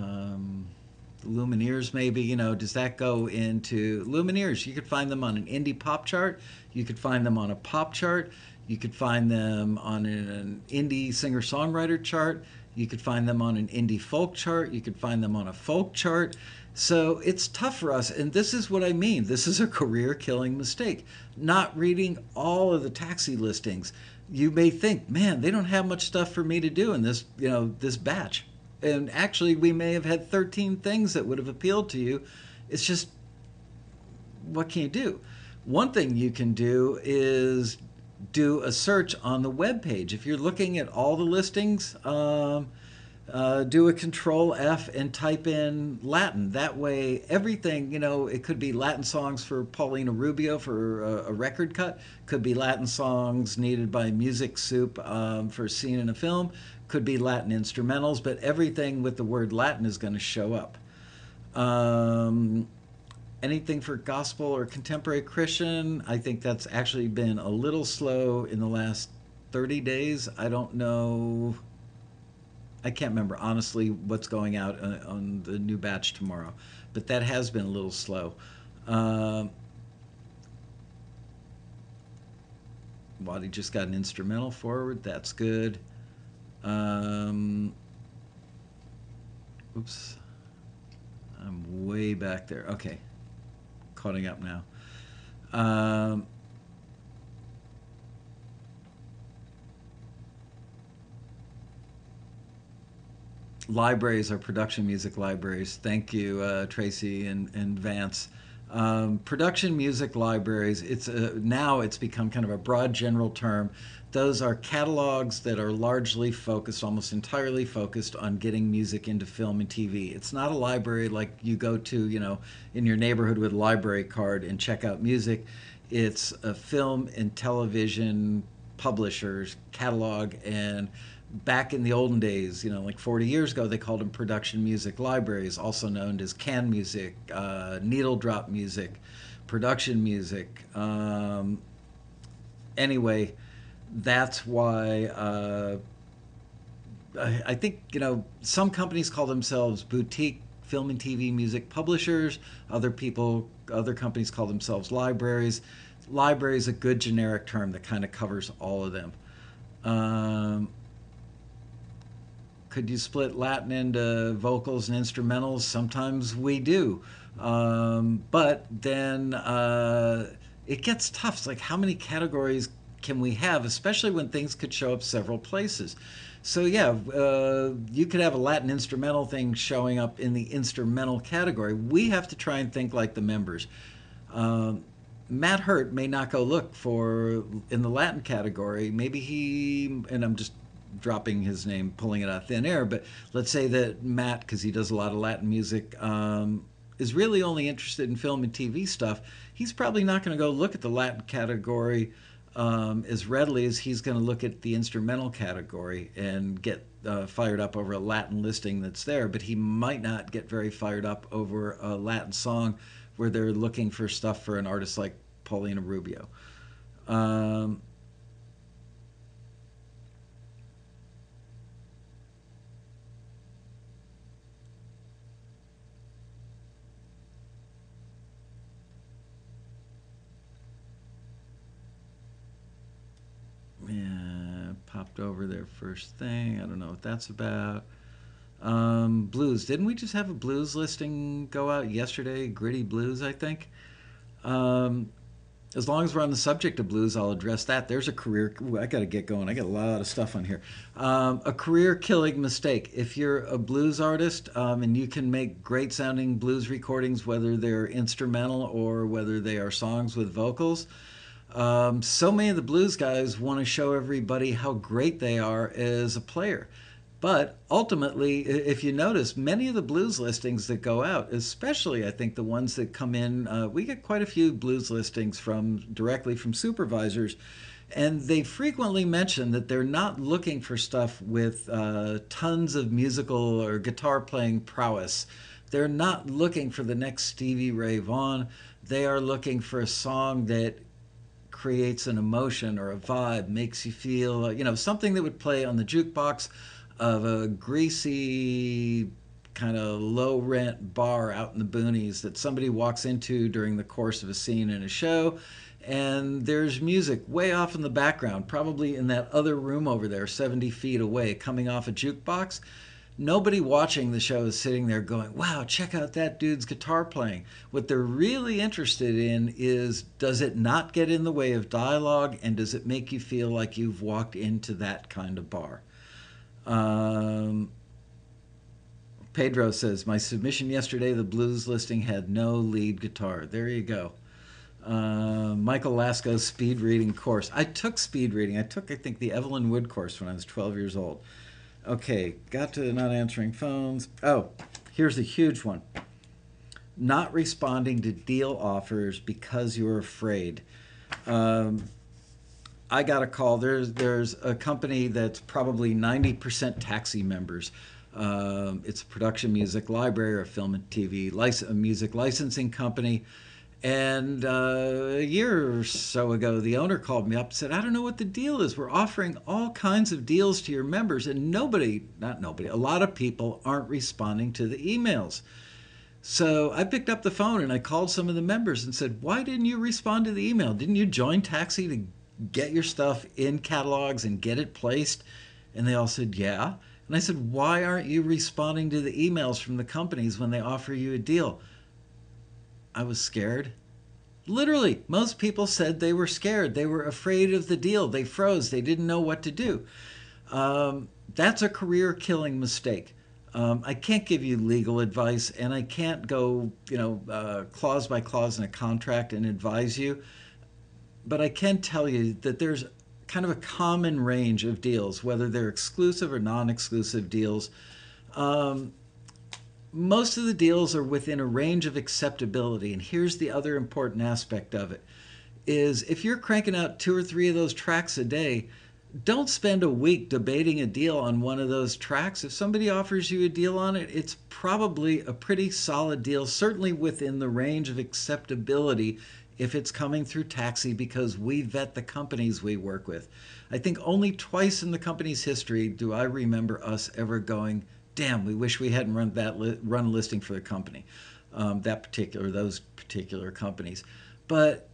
Lumineers, maybe. Does that go into Lumineers? You could find them on an indie pop chart. You could find them on a pop chart. You could find them on an indie singer songwriter chart. You could find them on an indie folk chart. You could find them on a folk chart. So it's tough for us. And this is what I mean. This is a career killing mistake. Not reading all of the taxi listings. You may think, man, they don't have much stuff for me to do in this, this batch. And actually, we may have had 13 things that would have appealed to you. It's just, what can you do? One thing you can do is do a search on the web page. If you're looking at all the listings, do a control F and type in Latin. That way, everything, it could be Latin songs for Paulina Rubio for a record cut, could be Latin songs needed by Music Soup for a scene in a film, could be Latin instrumentals, but everything with the word Latin is going to show up. Anything for gospel or contemporary Christian, I think that's actually been a little slow in the last 30 days. I don't know. I can't remember, honestly, what's going out on the new batch tomorrow. But that has been a little slow. Waddy just got an instrumental forward. That's good. Oops. I'm way back there. Okay. Caught up now. Libraries are production music libraries. Thank you, Tracy and Vance. Production music libraries, now it's become kind of a broad general term. Those are catalogs that are largely focused, almost entirely focused on getting music into film and TV. It's not a library like you go to, in your neighborhood with a library card and check out music. It's a film and television publishers catalog, and back in the olden days, like 40 years ago, they called them production music libraries, also known as can music, needle drop music, production music. Anyway, that's why I think, some companies call themselves boutique film and TV music publishers. Other companies call themselves libraries. Library is a good generic term that kind of covers all of them. Could you split Latin into vocals and instrumentals? Sometimes we do. But then it gets tough. It's like, how many categories can we have, especially when things could show up several places? So yeah, you could have a Latin instrumental thing showing up in the instrumental category. We have to try and think like the members. Matt Hurt may not go look for in the Latin category. Maybe and I'm just dropping his name, pulling it out of thin air, but let's say that Matt, because he does a lot of Latin music, is really only interested in film and TV stuff. He's probably not going to go look at the Latin category as readily as he's going to look at the instrumental category and get fired up over a Latin listing that's there, but he might not get very fired up over a Latin song where they're looking for stuff for an artist like Paulina Rubio. Yeah, popped over their first thing. I don't know what that's about. Blues. Didn't we just have a blues listing go out yesterday? Gritty Blues, I think. As long as we're on the subject of blues, I'll address that. There's a career. Ooh, I got to get going. I got a lot of stuff on here. A career-killing mistake. If you're a blues artist and you can make great-sounding blues recordings, whether they're instrumental or whether they are songs with vocals, so many of the blues guys want to show everybody how great they are as a player. But ultimately, if you notice, many of the blues listings that go out, especially I think the ones that come in, we get quite a few blues listings from directly from supervisors, and they frequently mention that they're not looking for stuff with tons of musical or guitar playing prowess. They're not looking for the next Stevie Ray Vaughan. They are looking for a song that creates an emotion or a vibe, makes you feel, something that would play on the jukebox of a greasy, kind of low rent bar out in the boonies that somebody walks into during the course of a scene in a show. And there's music way off in the background, probably in that other room over there, 70 feet away, coming off a jukebox. Nobody watching the show is sitting there going, wow, check out that dude's guitar playing. What they're really interested in is, does it not get in the way of dialogue, and does it make you feel like you've walked into that kind of bar? Um, Pedro says, my submission yesterday, the blues listing had no lead guitar. There you go. Michael Lasco's speed reading course. I took speed reading. I think, the Evelyn Wood course when I was 12 years old. Okay, got to not answering phones. Oh, here's a huge one. Not responding to deal offers because you're afraid. I got a call. There's a company that's probably 90% taxi members. It's a production music library or a film and TV music licensing company. And a year or so ago, the owner called me up and said, I don't know what the deal is. We're offering all kinds of deals to your members, and not nobody, a lot of people aren't responding to the emails. So I picked up the phone and I called some of the members and said, why didn't you respond to the email? Didn't you join Taxi to get your stuff in catalogs and get it placed? And they all said, yeah. And I said, why aren't you responding to the emails from the companies when they offer you a deal? I was scared. Literally, most people said they were scared. They were afraid of the deal. They froze. They didn't know what to do. That's a career-killing mistake. I can't give you legal advice, and I can't go, clause by clause in a contract and advise you. But I can tell you that there's kind of a common range of deals, whether they're exclusive or non-exclusive deals. Most of the deals are within a range of acceptability. And here's the other important aspect of it, is if you're cranking out 2 or 3 of those tracks a day, don't spend a week debating a deal on one of those tracks. If somebody offers you a deal on it, it's probably a pretty solid deal, certainly within the range of acceptability if it's coming through Taxi, because we vet the companies we work with. I think only twice in the company's history do I remember us ever going, damn, we wish we hadn't run a listing for the company, those particular companies. But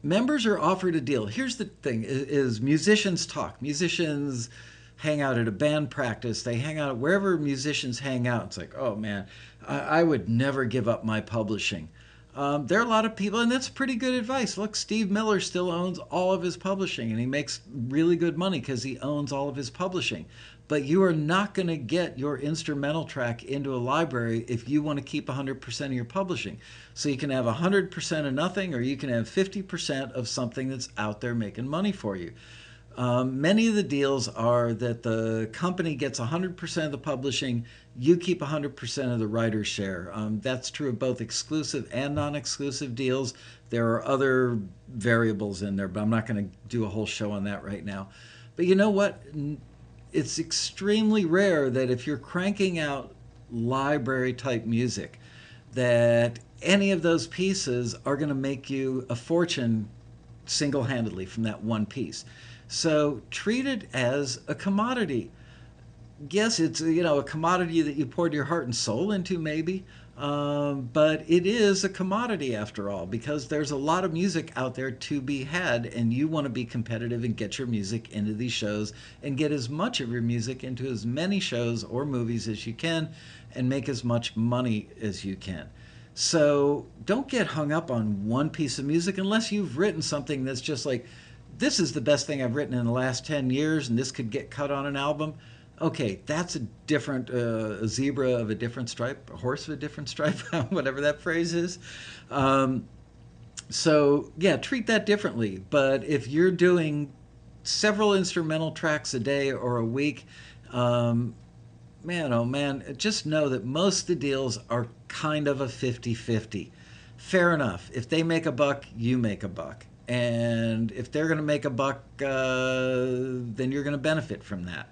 members are offered a deal. Here's the thing: is musicians talk. Musicians hang out at a band practice. They hang out wherever musicians hang out. It's like, oh man, I would never give up my publishing. There are a lot of people, and that's pretty good advice. Look, Steve Miller still owns all of his publishing, and he makes really good money because he owns all of his publishing. But you are not going to get your instrumental track into a library if you want to keep 100% of your publishing. So you can have 100% of nothing, or you can have 50% of something that's out there making money for you. Many of the deals are that the company gets 100% of the publishing, you keep 100% of the writer's share. That's true of both exclusive and non-exclusive deals. There are other variables in there, but I'm not going to do a whole show on that right now. But you know what? It's extremely rare that if you're cranking out library type music, that any of those pieces are going to make you a fortune single-handedly from that one piece. So treat it as a commodity. Yes, it's a commodity that you poured your heart and soul into, maybe, but it is a commodity after all, because there's a lot of music out there to be had, and you want to be competitive and get your music into these shows and get as much of your music into as many shows or movies as you can and make as much money as you can. So don't get hung up on one piece of music unless you've written something that's just like, this is the best thing I've written in the last 10 years and this could get cut on an album. Okay, that's a different, a zebra of a different stripe, a horse of a different stripe, whatever that phrase is. So yeah, treat that differently. But if you're doing several instrumental tracks a day or a week, man, oh man, just know that most of the deals are kind of a 50-50. Fair enough. If they make a buck, you make a buck. And if they're going to make a buck, then you're going to benefit from that.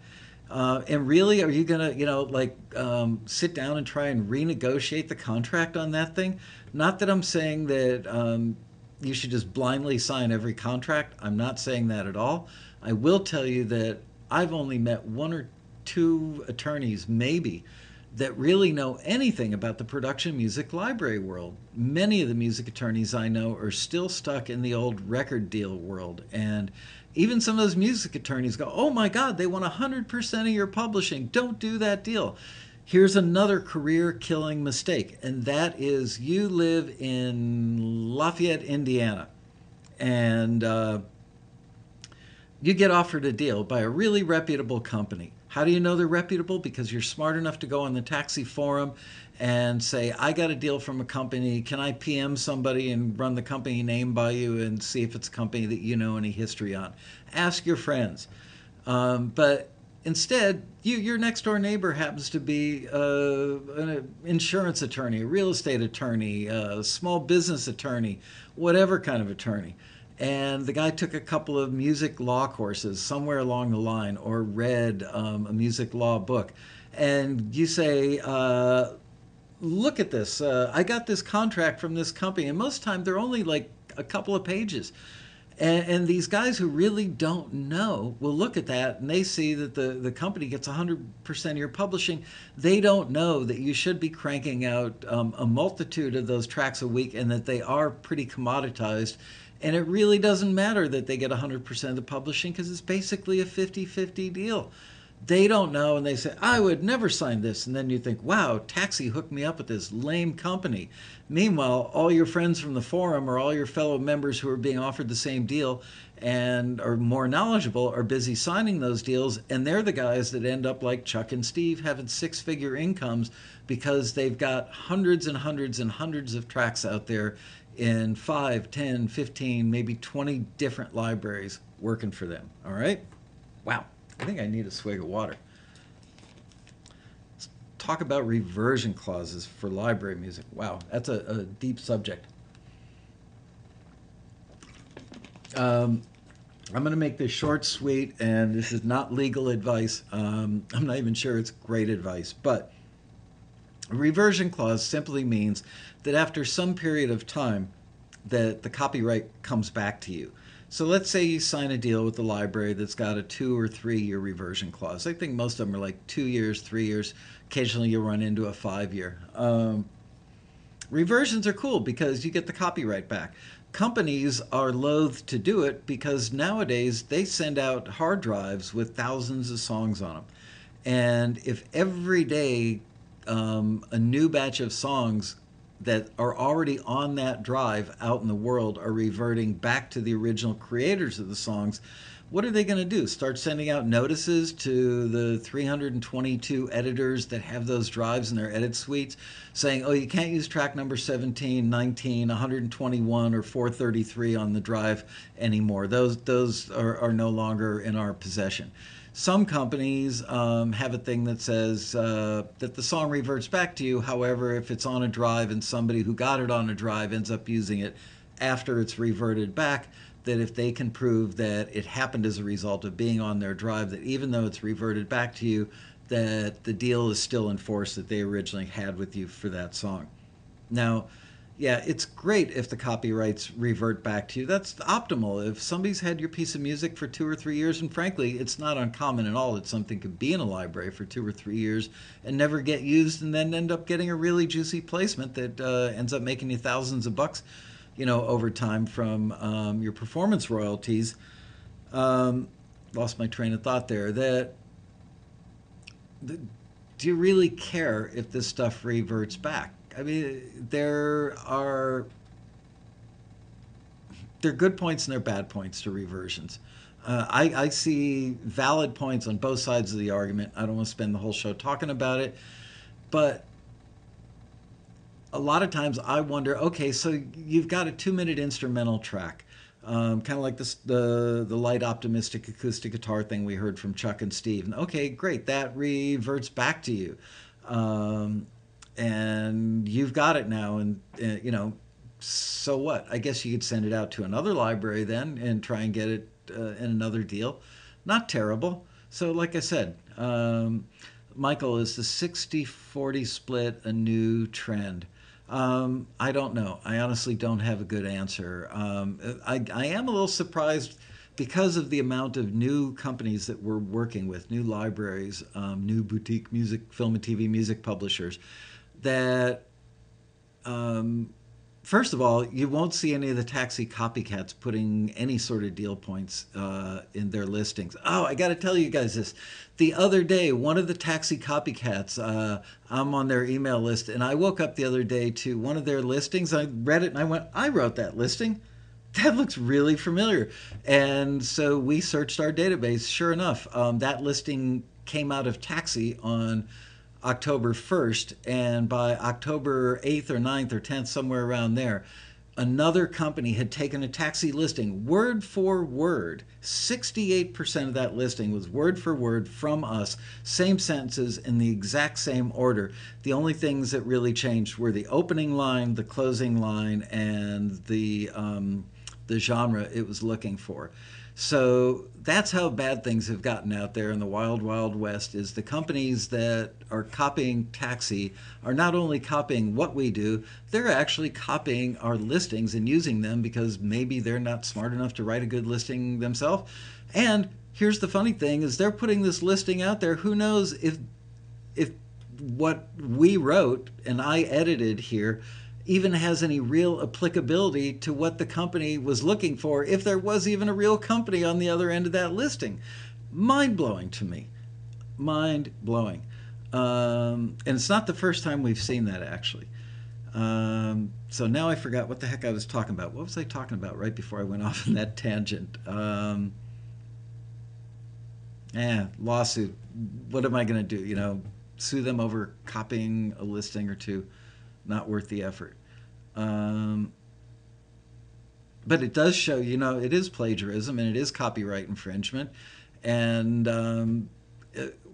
And really, are you going to, sit down and try and renegotiate the contract on that thing? Not that I'm saying that you should just blindly sign every contract. I'm not saying that at all. I will tell you that I've only met one or two attorneys, maybe, that really know anything about the production music library world. Many of the music attorneys I know are still stuck in the old record deal world. And even some of those music attorneys go, oh my God, they want 100% of your publishing. Don't do that deal. Here's another career killing mistake, and that is you live in Lafayette, Indiana, and you get offered a deal by a really reputable company. How do you know they're reputable? Because you're smart enough to go on the taxi forum and say, I got a deal from a company. Can I PM somebody and run the company name by you and see if it's a company that you know any history on? Ask your friends. But instead, your next door neighbor happens to be an insurance attorney, a real estate attorney, a small business attorney, whatever kind of attorney. And the guy took a couple of music law courses somewhere along the line or read a music law book. And you say, look at this. I got this contract from this company. And most of the time, they're only like a couple of pages. And these guys who really don't know will look at that and they see that the company gets 100% of your publishing. They don't know that you should be cranking out a multitude of those tracks a week and that they are pretty commoditized. And it really doesn't matter that they get 100% of the publishing because it's basically a 50-50 deal. They don't know and they say, I would never sign this. And then you think, wow, Taxi hooked me up with this lame company. Meanwhile, all your friends from the forum or all your fellow members who are being offered the same deal and are more knowledgeable are busy signing those deals. And they're the guys that end up like Chuck and Steve having six-figure incomes because they've got hundreds and hundreds and hundreds of tracks out there in 5, 10, 15, maybe 20 different libraries working for them. All right? Wow. I think I need a swig of water. Let's talk about reversion clauses for library music. Wow, that's a deep subject. I'm going to make this short, sweet, and this is not legal advice. I'm not even sure it's great advice, but a reversion clause simply means that after some period of time that the copyright comes back to you. So let's say you sign a deal with the library that's got a 2 or 3 year reversion clause. I think most of them are like 2 years, 3 years. Occasionally you'll run into a 5-year. Reversions are cool because you get the copyright back. Companies are loath to do it because nowadays they send out hard drives with thousands of songs on them. And if every day a new batch of songs that are already on that drive out in the world are reverting back to the original creators of the songs, what are they going to do? Start sending out notices to the 322 editors that have those drives in their edit suites saying, oh, you can't use track number 17, 19, 121, or 433 on the drive anymore. Those are no longer in our possession. Some companies have a thing that says that the song reverts back to you. However, if it's on a drive and somebody who got it on a drive ends up using it after it's reverted back, that if they can prove that it happened as a result of being on their drive, that even though it's reverted back to you, that the deal is still in force that they originally had with you for that song. Now, yeah, it's great if the copyrights revert back to you. That's optimal. If somebody's had your piece of music for 2 or 3 years, and frankly, it's not uncommon at all that something could be in a library for 2 or 3 years and never get used and then end up getting a really juicy placement that ends up making you thousands of bucks, over time from your performance royalties. Lost my train of thought there. Do you really care if this stuff reverts back? I mean, there are good points and there are bad points to reversions. I see valid points on both sides of the argument. I don't want to spend the whole show talking about it, but a lot of times I wonder, okay, so you've got a 2-minute instrumental track. Kind of like the light optimistic acoustic guitar thing we heard from Chuck and Steve. And okay, great, that reverts back to you, um, and you've got it now. And so what? I guess you could send it out to another library then and try and get it in another deal. Not terrible. So, like I said, Michael, is the 60-40 split a new trend? I don't know. I honestly don't have a good answer. I am a little surprised because of the amount of new companies that we're working with, new libraries, new boutique music, film and TV music publishers, that first of all, you won't see any of the taxi copycats putting any sort of deal points in their listings. Oh, I got to tell you guys this. The other day, one of the taxi copycats, I'm on their email list, and I woke up the other day to one of their listings. I read it and I went, I wrote that listing. That looks really familiar. And so we searched our database. Sure enough, that listing came out of taxi on October 1st, and by October 8th or 9th or 10th, somewhere around there, another company had taken a taxi listing word for word. 68% of that listing was word for word from us, same sentences in the exact same order. The only things that really changed were the opening line, the closing line, and the genre it was looking for. So that's how bad things have gotten out there in the wild, wild west. Is the companies that are copying taxi are not only copying what we do, they're actually copying our listings and using them because maybe they're not smart enough to write a good listing themselves. And here's the funny thing: is they're putting this listing out there. Who knows if what we wrote and I edited here even has any real applicability to what the company was looking for, if there was even a real company on the other end of that listing. Mind blowing to me. Mind blowing. And it's not the first time we've seen that, actually. So now I forgot what the heck I was talking about. What was I talking about right before I went off on that tangent? Lawsuit. What am I going to do? Sue them over copying a listing or two? Not worth the effort. But it does show, it is plagiarism and it is copyright infringement. And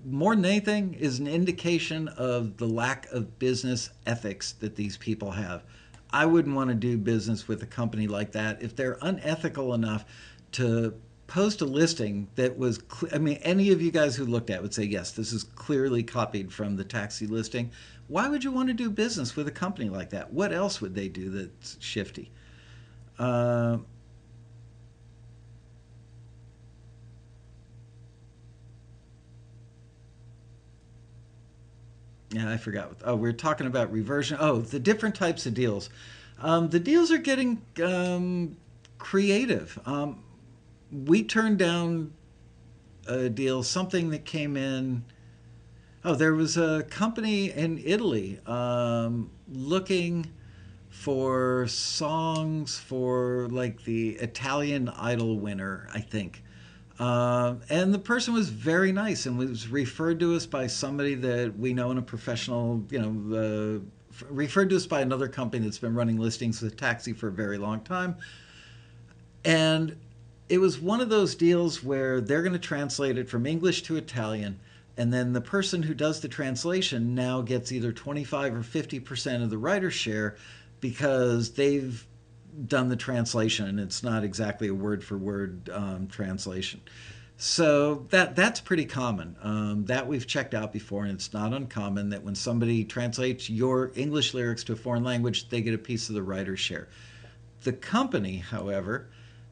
more than anything, is an indication of the lack of business ethics that these people have. I wouldn't want to do business with a company like that if they're unethical enough to post a listing that was, any of you guys who looked at it would say, yes, this is clearly copied from the taxi listing. Why would you want to do business with a company like that? What else would they do that's shifty? Yeah, I forgot. Oh, we are talking about reversion. Oh, the different types of deals. The deals are getting creative. We turned down a deal, something that came in. Oh, there was a company in Italy looking for songs for like the Italian Idol winner, I think. And the person was very nice and was referred to us by somebody that we know in a professional, referred to us by another company that's been running listings with Taxi for a very long time. And it was one of those deals where they're going to translate it from English to Italian, and then the person who does the translation now gets either 25 or 50% of the writer's share because they've done the translation and it's not exactly a word for word translation. So that's pretty common. That we've checked out before, and it's not uncommon that when somebody translates your English lyrics to a foreign language, they get a piece of the writer's share. The company, however,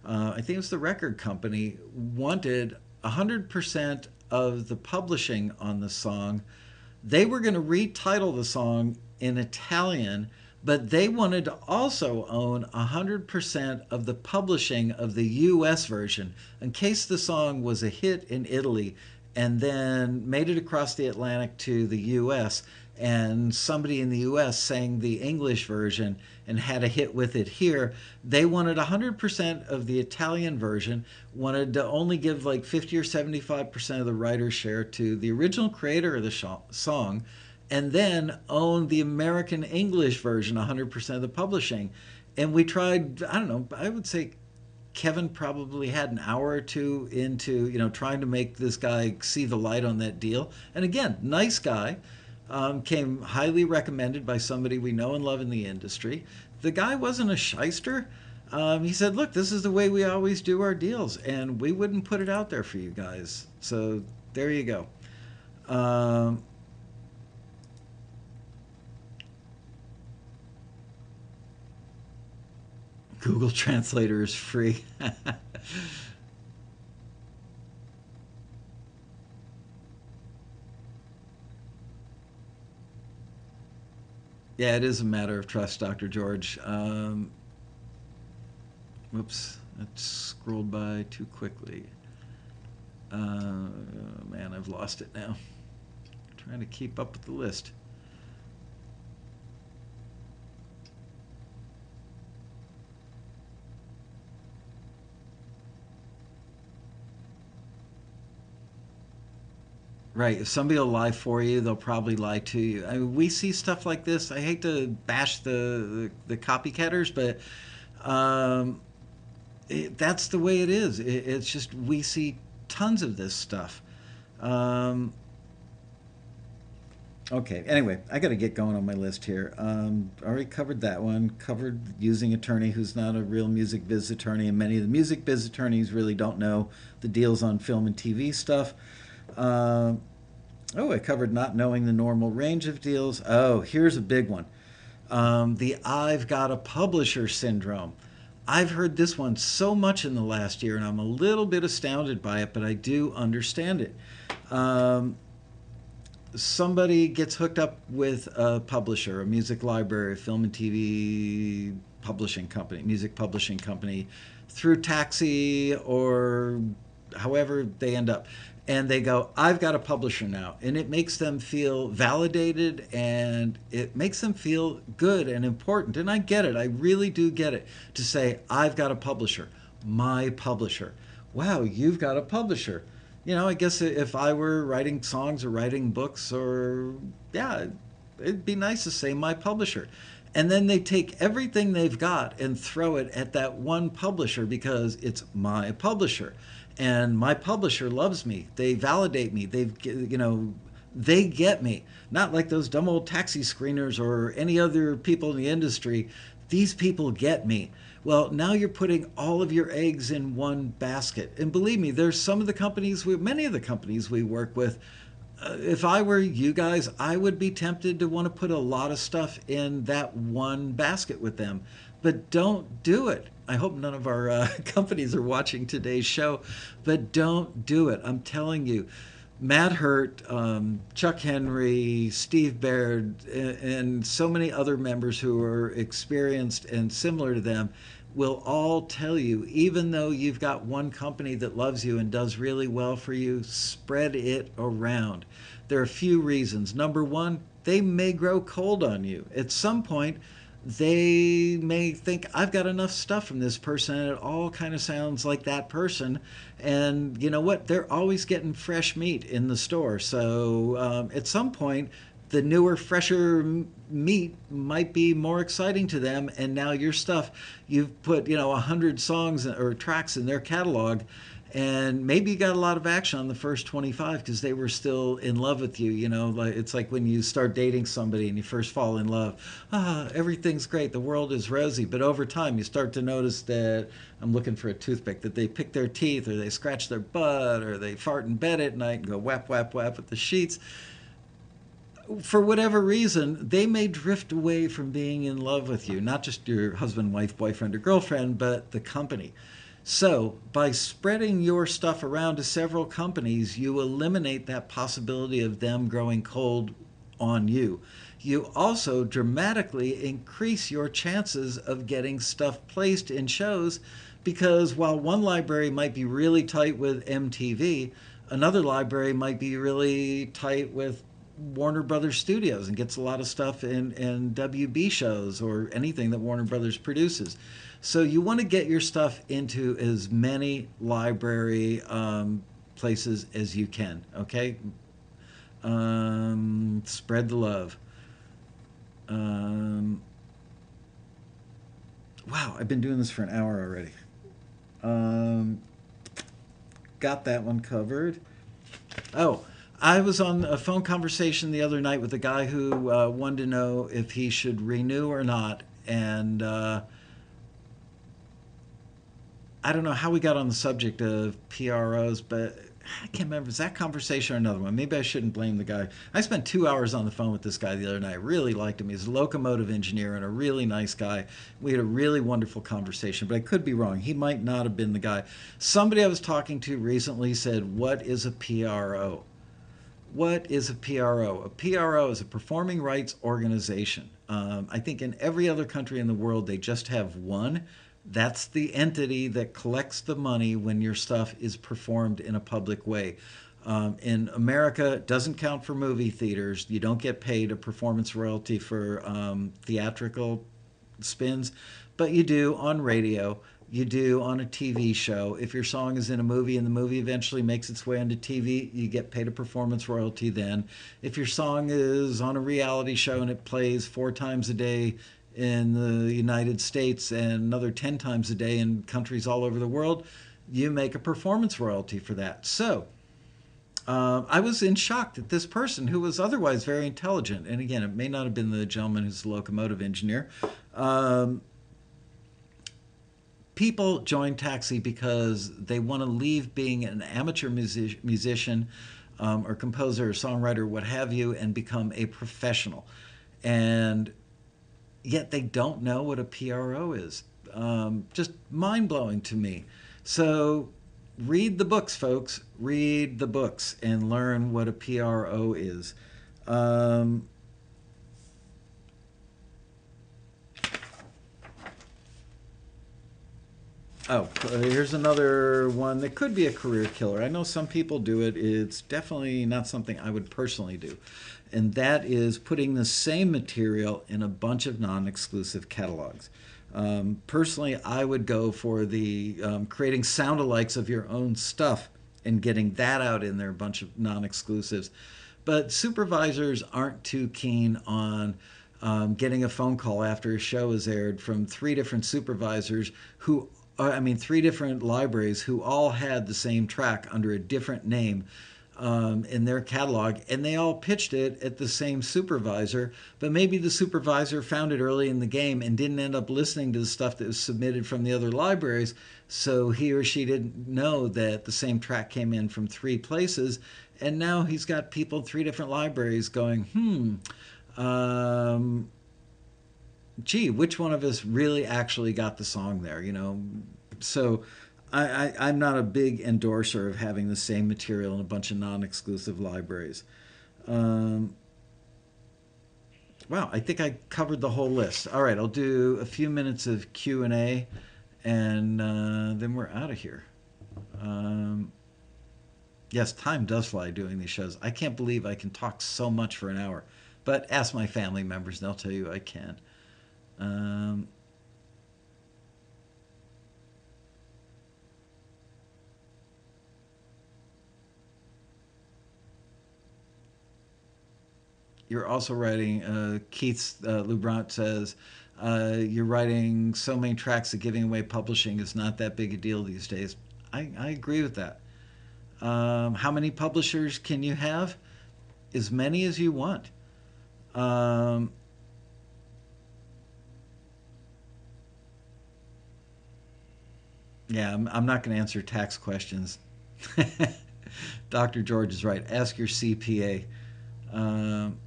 I think it was the record company, wanted 100% of the publishing on the song. They were going to retitle the song in Italian, but they wanted to also own 100% of the publishing of the US version in case the song was a hit in Italy and then made it across the Atlantic to the US, and somebody in the US sang the English version and had a hit with it here. They wanted 100% of the Italian version, wanted to only give like 50 or 75% of the writer's share to the original creator of the song, and then own the American English version, 100% of the publishing. And we tried, I don't know, I would say Kevin probably had an hour or two into trying to make this guy see the light on that deal. And again, nice guy, came highly recommended by somebody we know and love in the industry. The guy wasn't a shyster. He said, "Look, this is the way we always do our deals, and we wouldn't put it out there for you guys." So there you go. Um, Google Translator is free. Yeah, it is a matter of trust, Dr. George. Whoops, that scrolled by too quickly. Man, I've lost it now. Trying to keep up with the list. Right. If somebody will lie for you, they'll probably lie to you. I mean, we see stuff like this. I hate to bash the copycatters, but um, that's the way it is. It's just we see tons of this stuff. Um, okay. Anyway, I got to get going on my list here. Already covered that one. Covered using attorney who's not a real music biz attorney, and many of the music biz attorneys really don't know the deals on film and TV stuff. Um, Oh, I covered not knowing the normal range of deals. Oh, here's a big one. The I've got a publisher syndrome. I've heard this one so much in the last year, and I'm a little bit astounded by it, but I do understand it. Um, Somebody gets hooked up with a publisher, a music library, a film and TV publishing company, music publishing company, through Taxi or however they end up. And they go, "I've got a publisher now." And it makes them feel validated and it makes them feel good and important. And I get it. I really do get it to say, "I've got a publisher, my publisher." Wow, you've got a publisher. I guess if I were writing songs or writing books or, yeah, it'd be nice to say my publisher. And then they take everything they've got and throw it at that one publisher because it's my publisher. And my publisher loves me. They validate me. They get me. Not like those dumb old taxi screeners or any other people in the industry. These people get me. Well, now you're putting all of your eggs in one basket. And believe me, there's many of the companies we work with. If I were you guys, I would be tempted to want to put a lot of stuff in that one basket with them. But don't do it. I hope none of our companies are watching today's show, but don't do it. I'm telling you, Matt Hurt, Chuck Henry, Steve Baird, and so many other members who are experienced and similar to them will all tell you, even though you've got one company that loves you and does really well for you, spread it around. There are a few reasons. Number one, they may grow cold on you. At some point, they may think, "I've got enough stuff from this person and it all kind of sounds like that person." And you know what, they're always getting fresh meat in the store. So at some point the newer, fresher meat might be more exciting to them. And now your stuff, you've put 100 songs or tracks in their catalog, and maybe you got a lot of action on the first 25 because they were still in love with you. Like it's like when you start dating somebody and you first fall in love. Everything's great, the world is rosy, but over time you start to notice that, I'm looking for a toothpick, that they pick their teeth or they scratch their butt or they fart in bed at night and go whap whap whap with the sheets. For whatever reason, they may drift away from being in love with you, not just your husband, wife, boyfriend, or girlfriend, but the company. So, by spreading your stuff around to several companies, you eliminate that possibility of them growing cold on you. You also dramatically increase your chances of getting stuff placed in shows because while one library might be really tight with MTV, another library might be really tight with Warner Brothers Studios and gets a lot of stuff in WB shows or anything that Warner Brothers produces. So you want to get your stuff into as many library places as you can, okay? Spread the love. Um, wow, I've been doing this for an hour already. Um, got that one covered. Oh, I was on a phone conversation the other night with a guy who wanted to know if he should renew or not. And I don't know how we got on the subject of PROs, but I can't remember. Is that conversation or another one? Maybe I shouldn't blame the guy. I spent 2 hours on the phone with this guy the other night. Really liked him. He's a locomotive engineer and a really nice guy. We had a really wonderful conversation, but I could be wrong. He might not have been the guy. Somebody I was talking to recently said, "What is a PRO?" What is a PRO? A PRO is a performing rights organization. I think in every other country in the world, they just have one. That's the entity that collects the money when your stuff is performed in a public way. In America, it doesn't count for movie theaters. You don't get paid a performance royalty for theatrical spins, but you do on radio. You do on a TV show. If your song is in a movie and the movie eventually makes its way onto TV, you get paid a performance royalty then. If your song is on a reality show and it plays 4 times a day in the United States and another 10 times a day in countries all over the world, you make a performance royalty for that. So, I was in shock that this person, who was otherwise very intelligent, and again, it may not have been the gentleman who's the locomotive engineer, um, people join Taxi because they want to leave being an amateur musician or composer or songwriter, what have you, and become a professional. And yet they don't know what a PRO is. Just mind blowing to me. So read the books, folks. Read the books and learn what a PRO is. Um, Oh, here's another one that could be a career killer. I know some people do it. It's definitely not something I would personally do. And that is putting the same material in a bunch of non exclusive catalogs. Personally, I would go for the creating sound alikes of your own stuff and getting that out in there, a bunch of non exclusives. But supervisors aren't too keen on getting a phone call after a show is aired from 3 different supervisors who, I mean, 3 different libraries who all had the same track under a different name in their catalog, and they all pitched it at the same supervisor. But maybe the supervisor found it early in the game and didn't end up listening to the stuff that was submitted from the other libraries, so he or she didn't know that the same track came in from 3 places, and now he's got people in 3 different libraries going, um, gee, which one of us really actually got the song there, you know? So I'm not a big endorser of having the same material in a bunch of non-exclusive libraries. Um, wow, I think I covered the whole list. All right, I'll do a few minutes of Q&A, and then we're out of here. Um, yes, time does fly doing these shows. I can't believe I can talk so much for an hour. But ask my family members, and they'll tell you I can. Um, you're also writing, Keith Lubrant says, you're writing so many tracks that giving away publishing is not that big a deal these days. I agree with that. How many publishers can you have? As many as you want. Um, yeah, I'm not going to answer tax questions. Dr. George is right. Ask your CPA. Um,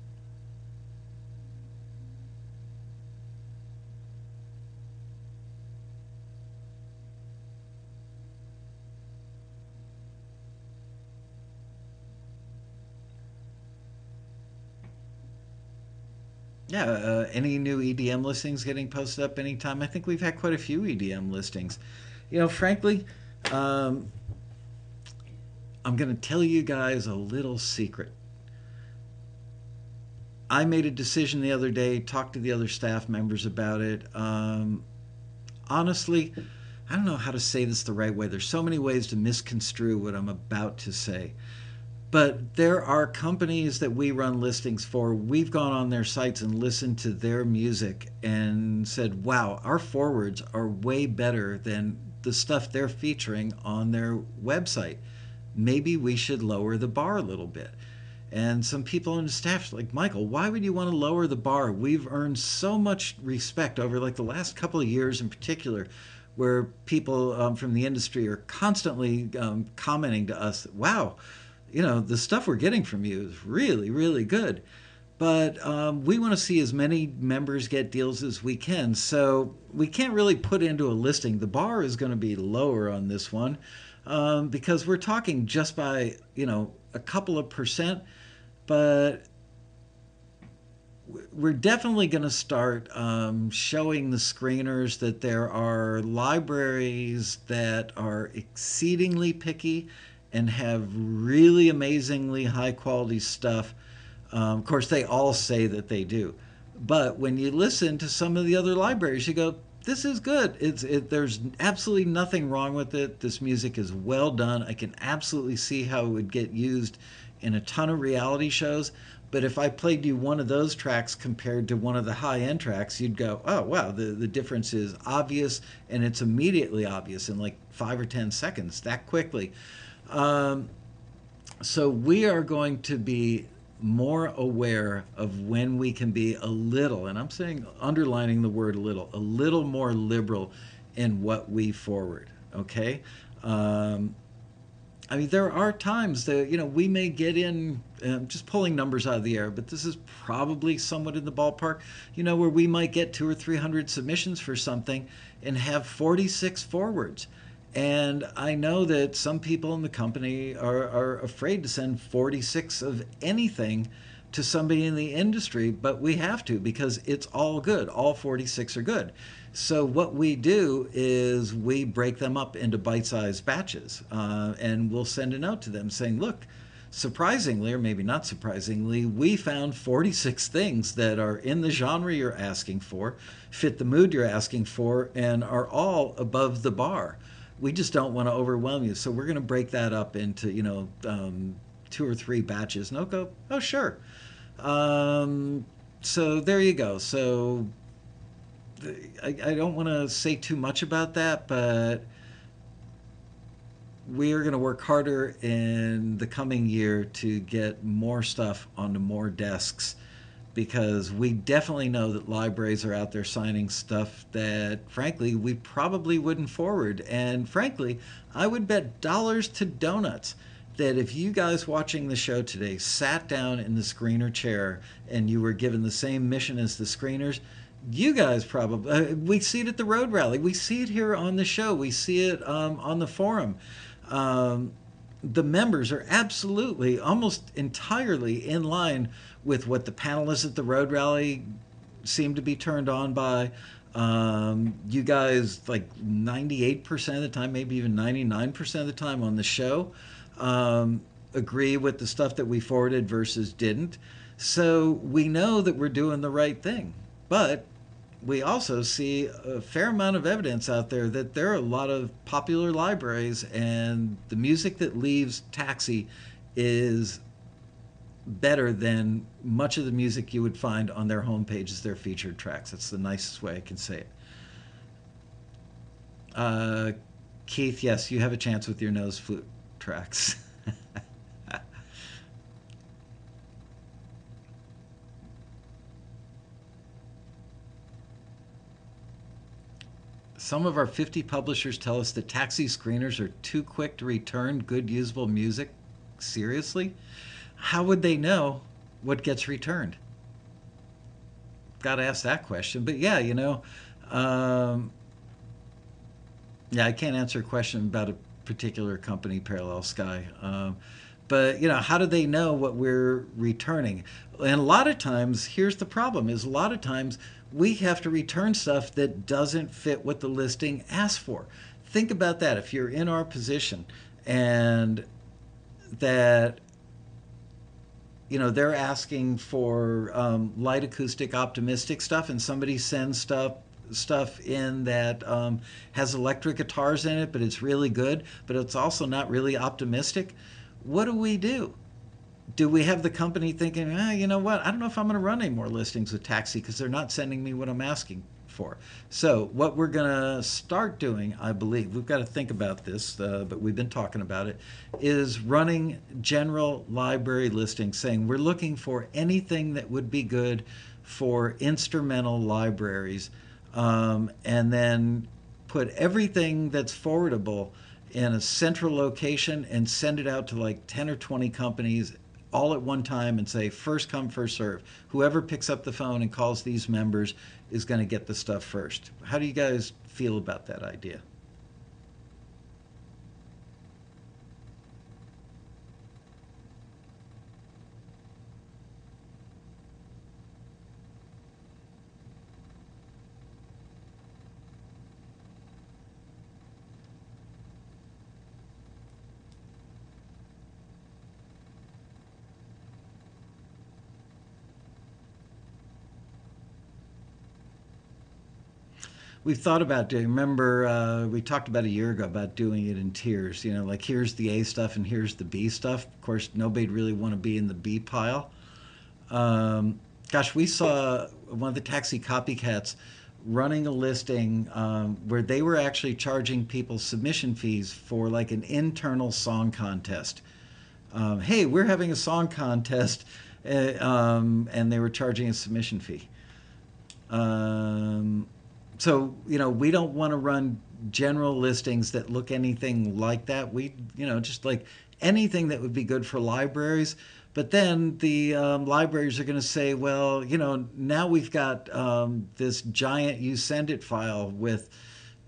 yeah, any new EDM listings getting posted up anytime? I think we've had quite a few EDM listings. You know, frankly, um, I'm going to tell you guys a little secret. I made a decision the other day, talked to the other staff members about it. Honestly, I don't know how to say this the right way. There's so many ways to misconstrue what I'm about to say. But there are companies that we run listings for. We've gone on their sites and listened to their music and said, wow, our forwards are way better than the stuff they're featuring on their website. Maybe we should lower the bar a little bit. And some people on the staff are like, Michael, why would you want to lower the bar? We've earned so much respect over like the last couple of years in particular, where people from the industry are constantly commenting to us, wow, the stuff we're getting from you is really, really good. But we want to see as many members get deals as we can. So we can't really put into a listing. The bar is going to be lower on this one because we're talking just by, a couple of percent. But we're definitely going to start showing the screeners that there are libraries that are exceedingly picky and have really amazingly high quality stuff. Of course, they all say that they do. But when you listen to some of the other libraries, you go, this is good. There's absolutely nothing wrong with it. This music is well done. I can absolutely see how it would get used in a ton of reality shows. But if I played you one of those tracks compared to one of the high end tracks, you'd go, oh, wow, the difference is obvious, and it's immediately obvious in like 5 or 10 seconds, that quickly. Um, so we are going to be more aware of when we can be a little, and I'm saying underlining the word a little more liberal in what we forward. Okay. I mean, there are times that, we may get in, just pulling numbers out of the air, but this is probably somewhat in the ballpark, where we might get 200 or 300 submissions for something and have 46 forwards. And I know that some people in the company are afraid to send 46 of anything to somebody in the industry, but we have to because it's all good. All 46 are good. So what we do is we break them up into bite-sized batches, and we'll send a note to them saying, look, surprisingly, or maybe not surprisingly, we found 46 things that are in the genre you're asking for, fit the mood you're asking for, and are all above the bar. We just don't want to overwhelm you. So we're going to break that up into, 2 or 3 batches. And I'll go, oh, sure. So there you go. So I don't want to say too much about that, but we are going to work harder in the coming year to get more stuff onto more desks because we definitely know that libraries are out there signing stuff that, frankly, we probably wouldn't forward. And frankly, I would bet dollars to donuts that if you guys watching the show today sat down in the screener chair and you were given the same mission as the screeners, you guys probably, we see it at the Road Rally. We see it here on the show. We see it on the forum. The members are absolutely, almost entirely in line with what the panelists at the Road Rally seem to be turned on by. You guys, like 98% of the time, maybe even 99% of the time on the show, agree with the stuff that we forwarded versus didn't. So we know that we're doing the right thing. But we also see a fair amount of evidence out there that there are a lot of popular libraries, and the music that leaves Taxi is better than much of the music you would find on their homepage as their featured tracks. That's the nicest way I can say it. Keith, yes, you have a chance with your nose flute tracks. Some of our 50 publishers tell us that Taxi screeners are too quick to return good usable music. Seriously? How would they know what gets returned? Got to ask that question. But yeah, yeah, I can't answer a question about a particular company, Parallel Sky. But how do they know what we're returning? And a lot of times, here's the problem: is a lot of times we have to return stuff that doesn't fit what the listing asks for. Think about that. If you're in our position and that they're asking for light acoustic optimistic stuff, and somebody sends stuff in that has electric guitars in it, but it's really good, but it's also not really optimistic. What do we do? Do we have the company thinking, you know what? I don't know if I'm going to run any more listings with Taxi because they're not sending me what I'm asking for. So, what we're going to start doing, I believe, we've got to think about this, but we've been talking about it, is running general library listings saying we're looking for anything that would be good for instrumental libraries, and then put everything that's forwardable in a central location and send it out to like 10 or 20 companies all at one time and say first come first serve. Whoever picks up the phone and calls these members is going to get the stuff first. How do you guys feel about that idea? We've thought about doing. Remember, we talked about a year ago about doing it in tiers. You know, like here's the A stuff and here's the B stuff. Of course, nobody'd really want to be in the B pile. Gosh, we saw one of the taxi copycats running a listing where they were actually charging people submission fees for like an internal song contest. Hey, we're having a song contest, and they were charging a submission fee. Um, so we don't want to run general listings that look anything like that. We just like anything that would be good for libraries. But then the libraries are going to say, well, now we've got this giant you send it file with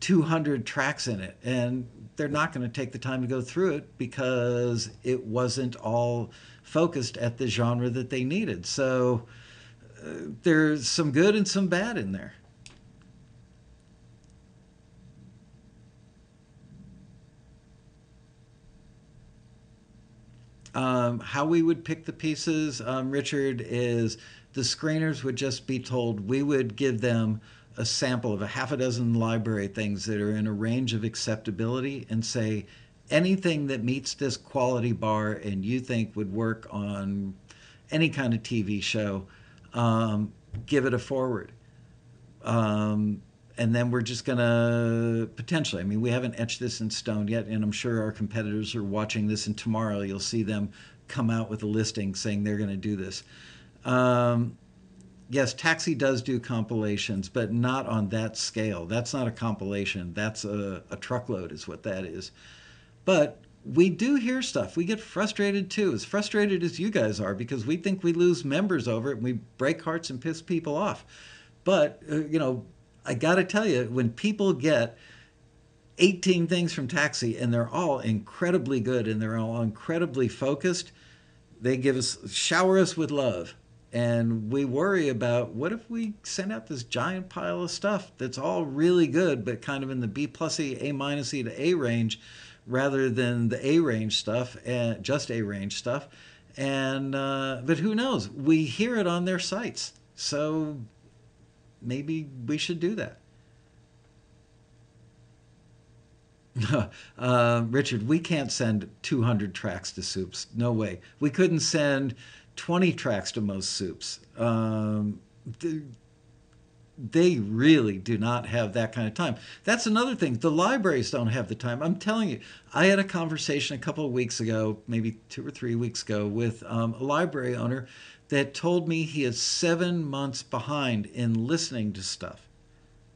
200 tracks in it, and they're not going to take the time to go through it because it wasn't all focused at the genre that they needed. So there's some good and some bad in there. How we would pick the pieces, Richard, is the screeners would just be told we would give them a sample of a half a dozen library things that are in a range of acceptability and say anything that meets this quality bar and you think would work on any kind of TV show, give it a forward. Um, and then we're just going to potentially, I mean, we haven't etched this in stone yet, and I'm sure our competitors are watching this, and tomorrow you'll see them come out with a listing saying they're going to do this. Um, yes, Taxi does do compilations, but not on that scale. That's not a compilation. That's a truckload, is what that is. But we do hear stuff. We get frustrated too, as frustrated as you guys are, because we think we lose members over it and we break hearts and piss people off. But, I got to tell you, when people get 18 things from Taxi and they're all incredibly good and they're all incredibly focused, they give us, shower us with love. And we worry about what if we send out this giant pile of stuff that's all really good, but kind of in the B plus E, A minus E to A range, rather than the A range stuff and just A range stuff. And but who knows? We hear it on their sites, so maybe we should do that. Richard, we can't send 200 tracks to soups. No way. We couldn't send 20 tracks to most soups. They really do not have that kind of time. That's another thing. The libraries don't have the time. I'm telling you, I had a conversation a couple of weeks ago, maybe 2 or 3 weeks ago, with a library owner that told me he is 7 months behind in listening to stuff.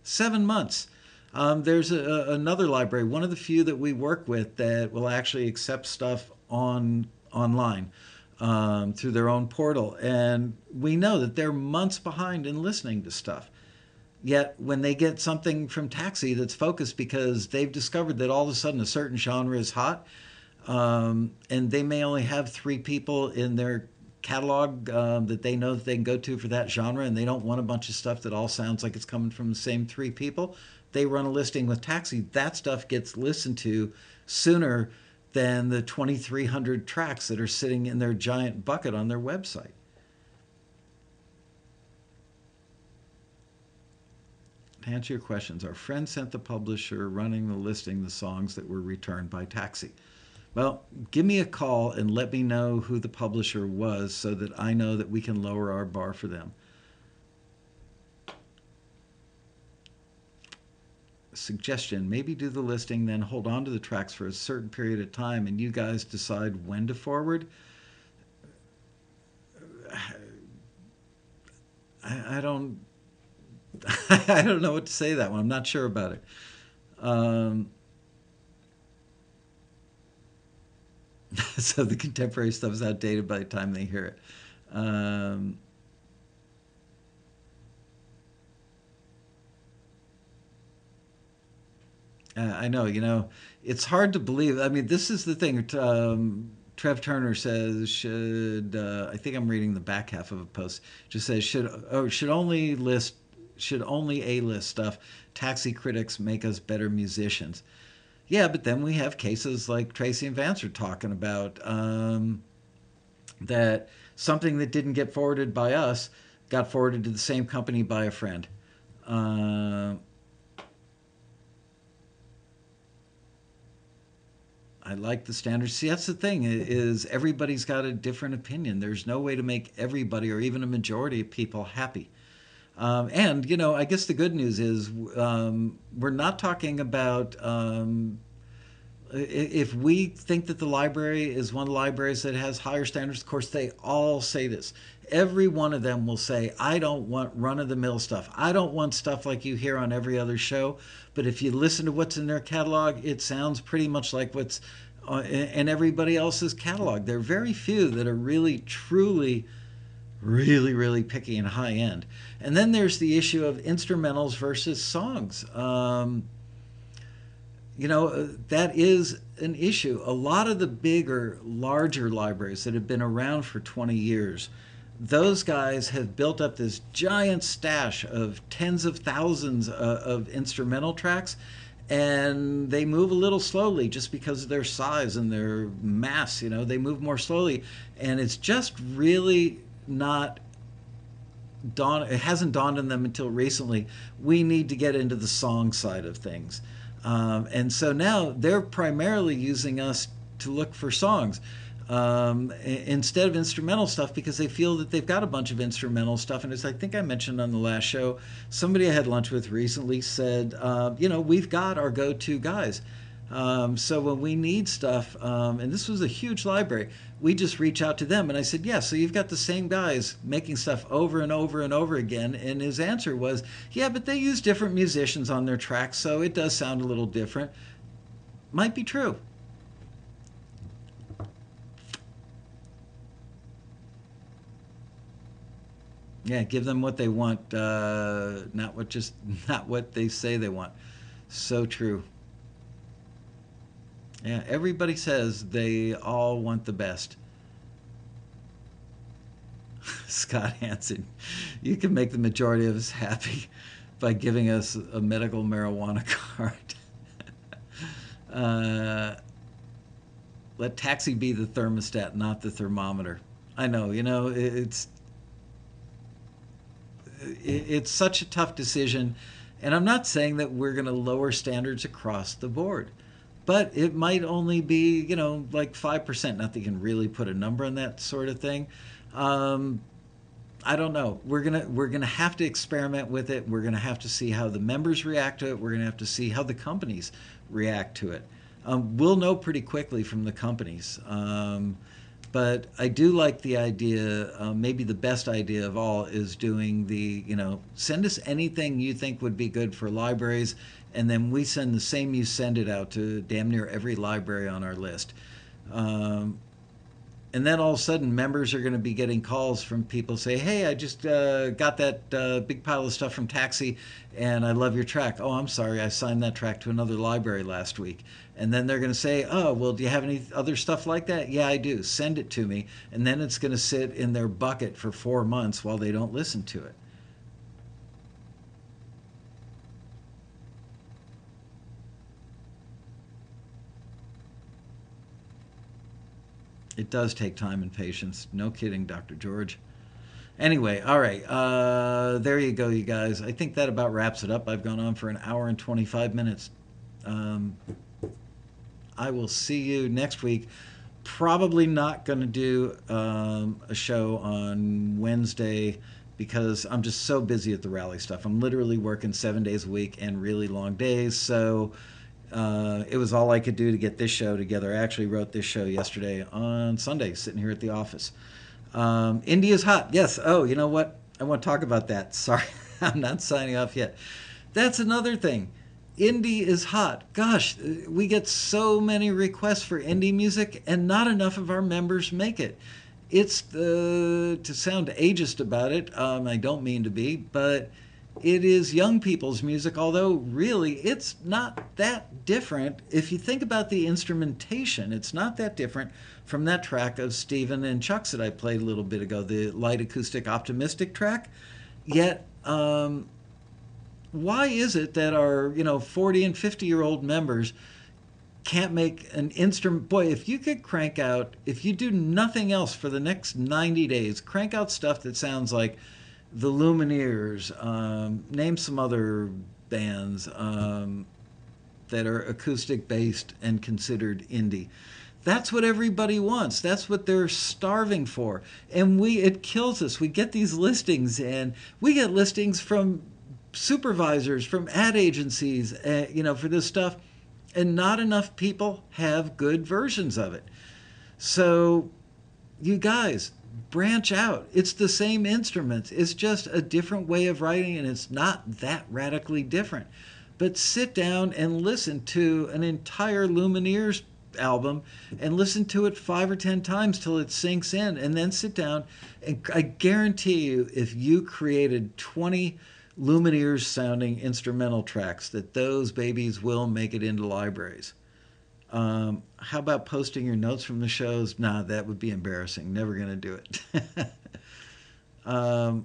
7 months. There's another library, one of the few that we work with that will actually accept stuff online through their own portal, and we know that they're months behind in listening to stuff. Yet when they get something from Taxi that's focused because they've discovered that all of a sudden a certain genre is hot, and they may only have 3 people in their catalog that they know that they can go to for that genre, and they don't want a bunch of stuff that all sounds like it's coming from the same 3 people. They run a listing with Taxi. That stuff gets listened to sooner than the 2,300 tracks that are sitting in their giant bucket on their website. To answer your questions, our friend sent the publisher running the listing the songs that were returned by Taxi. Well, give me a call and let me know who the publisher was so that I know that we can lower our bar for them. Suggestion, maybe do the listing, then hold on to the tracks for a certain period of time and you guys decide when to forward. I don't I don't know what to say to that one. I'm not sure about it. Um, so the contemporary stuff is outdated by the time they hear it. Um, I know, it's hard to believe. I mean, this is the thing. Trev Turner says should I think I'm reading the back half of a post. Just says should only A list stuff. Taxi critics make us better musicians. Yeah, but then we have cases like Tracy and Vance are talking about that something that didn't get forwarded by us got forwarded to the same company by a friend. Uh, I like the standards. See, that's the thing is everybody's got a different opinion. There's no way to make everybody or even a majority of people happy. And I guess the good news is we're not talking about if we think that the library is one of the libraries that has higher standards. Of course, they all say this. Every one of them will say, I don't want run of the mill stuff. I don't want stuff like you hear on every other show. But if you listen to what's in their catalog, it sounds pretty much like what's in everybody else's catalog. There are very few that are really, truly, really, really picky and high end. And then there's the issue of instrumentals versus songs. That is an issue. A lot of the bigger, larger libraries that have been around for 20 years, those guys have built up this giant stash of tens of thousands of instrumental tracks, and they move a little slowly just because of their size and their mass. They move more slowly, and it's just really not it hasn't dawned on them until recently. We need to get into the song side of things. And so now they're primarily using us to look for songs instead of instrumental stuff because they feel that they've got a bunch of instrumental stuff. And as I think I mentioned on the last show, somebody I had lunch with recently said, we've got our go-to guys. So when we need stuff, and this was a huge library, we just reach out to them. And I said, yeah, so you've got the same guys making stuff over and over and over again. And his answer was, yeah, but they use different musicians on their tracks, so it does sound a little different. Might be true. Yeah, give them what they want, not what they say they want. So true. Yeah, everybody says they all want the best. Scott Hansen, you can make the majority of us happy by giving us a medical marijuana card. uh, Let taxi be the thermostat, not the thermometer. I know, it's such a tough decision, and I'm not saying that we're going to lower standards across the board. But it might only be, like 5%. Not that you can really put a number on that sort of thing. I don't know. We're gonna have to experiment with it. We're gonna have to see how the members react to it. We're gonna have to see how the companies react to it. We'll know pretty quickly from the companies. But I do like the idea. Maybe the best idea of all is doing send us anything you think would be good for libraries, and then we send the same you send it out to damn near every library on our list. And then all of a sudden, members are going to be getting calls from people say, hey, I just got that big pile of stuff from Taxi, and I love your track. Oh, I'm sorry, I signed that track to another library last week. And then they're going to say, oh, well, do you have any other stuff like that? Yeah, I do. Send it to me. And then it's going to sit in their bucket for 4 months while they don't listen to it. It does take time and patience. No kidding, Dr. George. Anyway, all right. There you go, you guys. I think that about wraps it up. I've gone on for an hour and 25 minutes. I will see you next week. Probably not going to do a show on Wednesday because I'm just so busy at the rally stuff. I'm literally working 7 days a week and really long days. So it was all I could do to get this show together. I actually wrote this show yesterday on Sunday, sitting here at the office. India's hot. Yes. Oh, you know what? I want to talk about that. Sorry, I'm not signing off yet. That's another thing. Indie is hot. Gosh, we get so many requests for indie music, and not enough of our members make it. It's to sound ageist about it. I don't mean to be, but it is young people's music. Although really, it's not that different. If you think about the instrumentation, it's not that different from that track of Steven and Chuck's that I played a little bit ago, the light acoustic optimistic track. Yet. Why is it that our 40 and 50-year-old members can't make an instrument? Boy, if you could crank out, if you do nothing else for the next 90 days, crank out stuff that sounds like the Lumineers, name some other bands that are acoustic based and considered indie. That's what everybody wants. That's what they're starving for. And it kills us. We get these listings, and we get listings from supervisors, from ad agencies, for this stuff, and not enough people have good versions of it. So, you guys, branch out. It's the same instruments. It's just a different way of writing, and it's not that radically different. But sit down and listen to an entire Lumineers album and listen to it 5 or 10 times till it sinks in, and then sit down, and I guarantee you, if you created 20 Lumineers sounding instrumental tracks, that those babies will make it into libraries. How about posting your notes from the shows? Nah, that would be embarrassing. Never going to do it.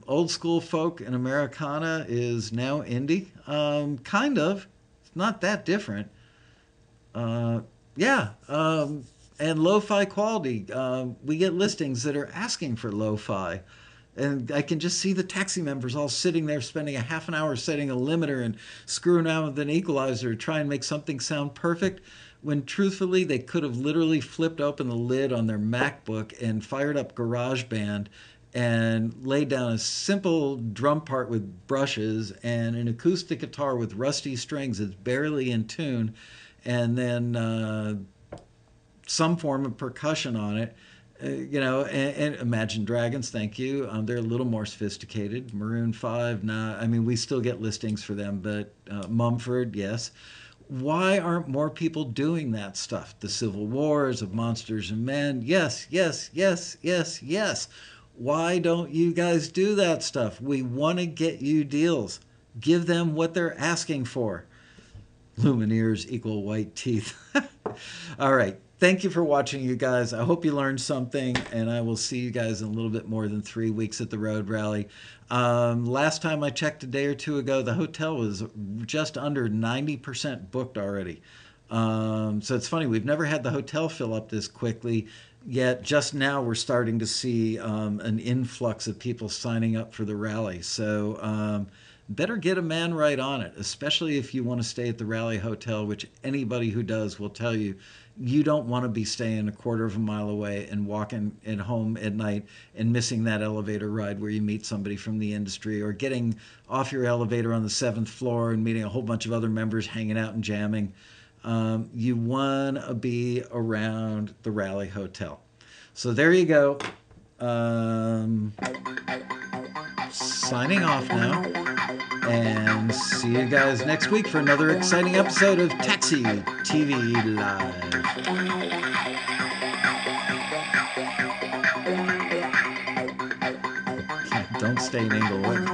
Old school folk and Americana is now indie. Kind of. It's not that different. Yeah. And lo-fi quality. We get listings that are asking for lo-fi. And I can just see the taxi members all sitting there spending a half an hour setting a limiter and screwing around with an equalizer to try and make something sound perfect, when truthfully they could have literally flipped open the lid on their MacBook and fired up GarageBand and laid down a simple drum part with brushes and an acoustic guitar with rusty strings that's barely in tune, and then some form of percussion on it. And Imagine Dragons, thank you. They're a little more sophisticated. Maroon 5, nah. I mean, we still get listings for them, but Mumford, yes. Why aren't more people doing that stuff? The Civil Wars of Monsters and Men, yes, yes, yes, yes, yes. Why don't you guys do that stuff? We want to get you deals. Give them what they're asking for. Lumineers equal white teeth. All right. Thank you for watching, you guys. I hope you learned something, and I will see you guys in a little bit more than 3 weeks at the Road Rally. Last time I checked a day or two ago, the hotel was just under 90% booked already. So it's funny, we've never had the hotel fill up this quickly, yet just now we're starting to see an influx of people signing up for the rally. So better get a man right on it, especially if you want to stay at the Rally Hotel, which anybody who does will tell you, you don't want to be staying a quarter of a mile away and walking at home at night and missing that elevator ride where you meet somebody from the industry, or getting off your elevator on the 7th floor and meeting a whole bunch of other members hanging out and jamming. You want to be around the Rally Hotel. So there you go. Signing off now, and see you guys next week for another exciting episode of Taxi TV Live. Don't stay in Inglewood.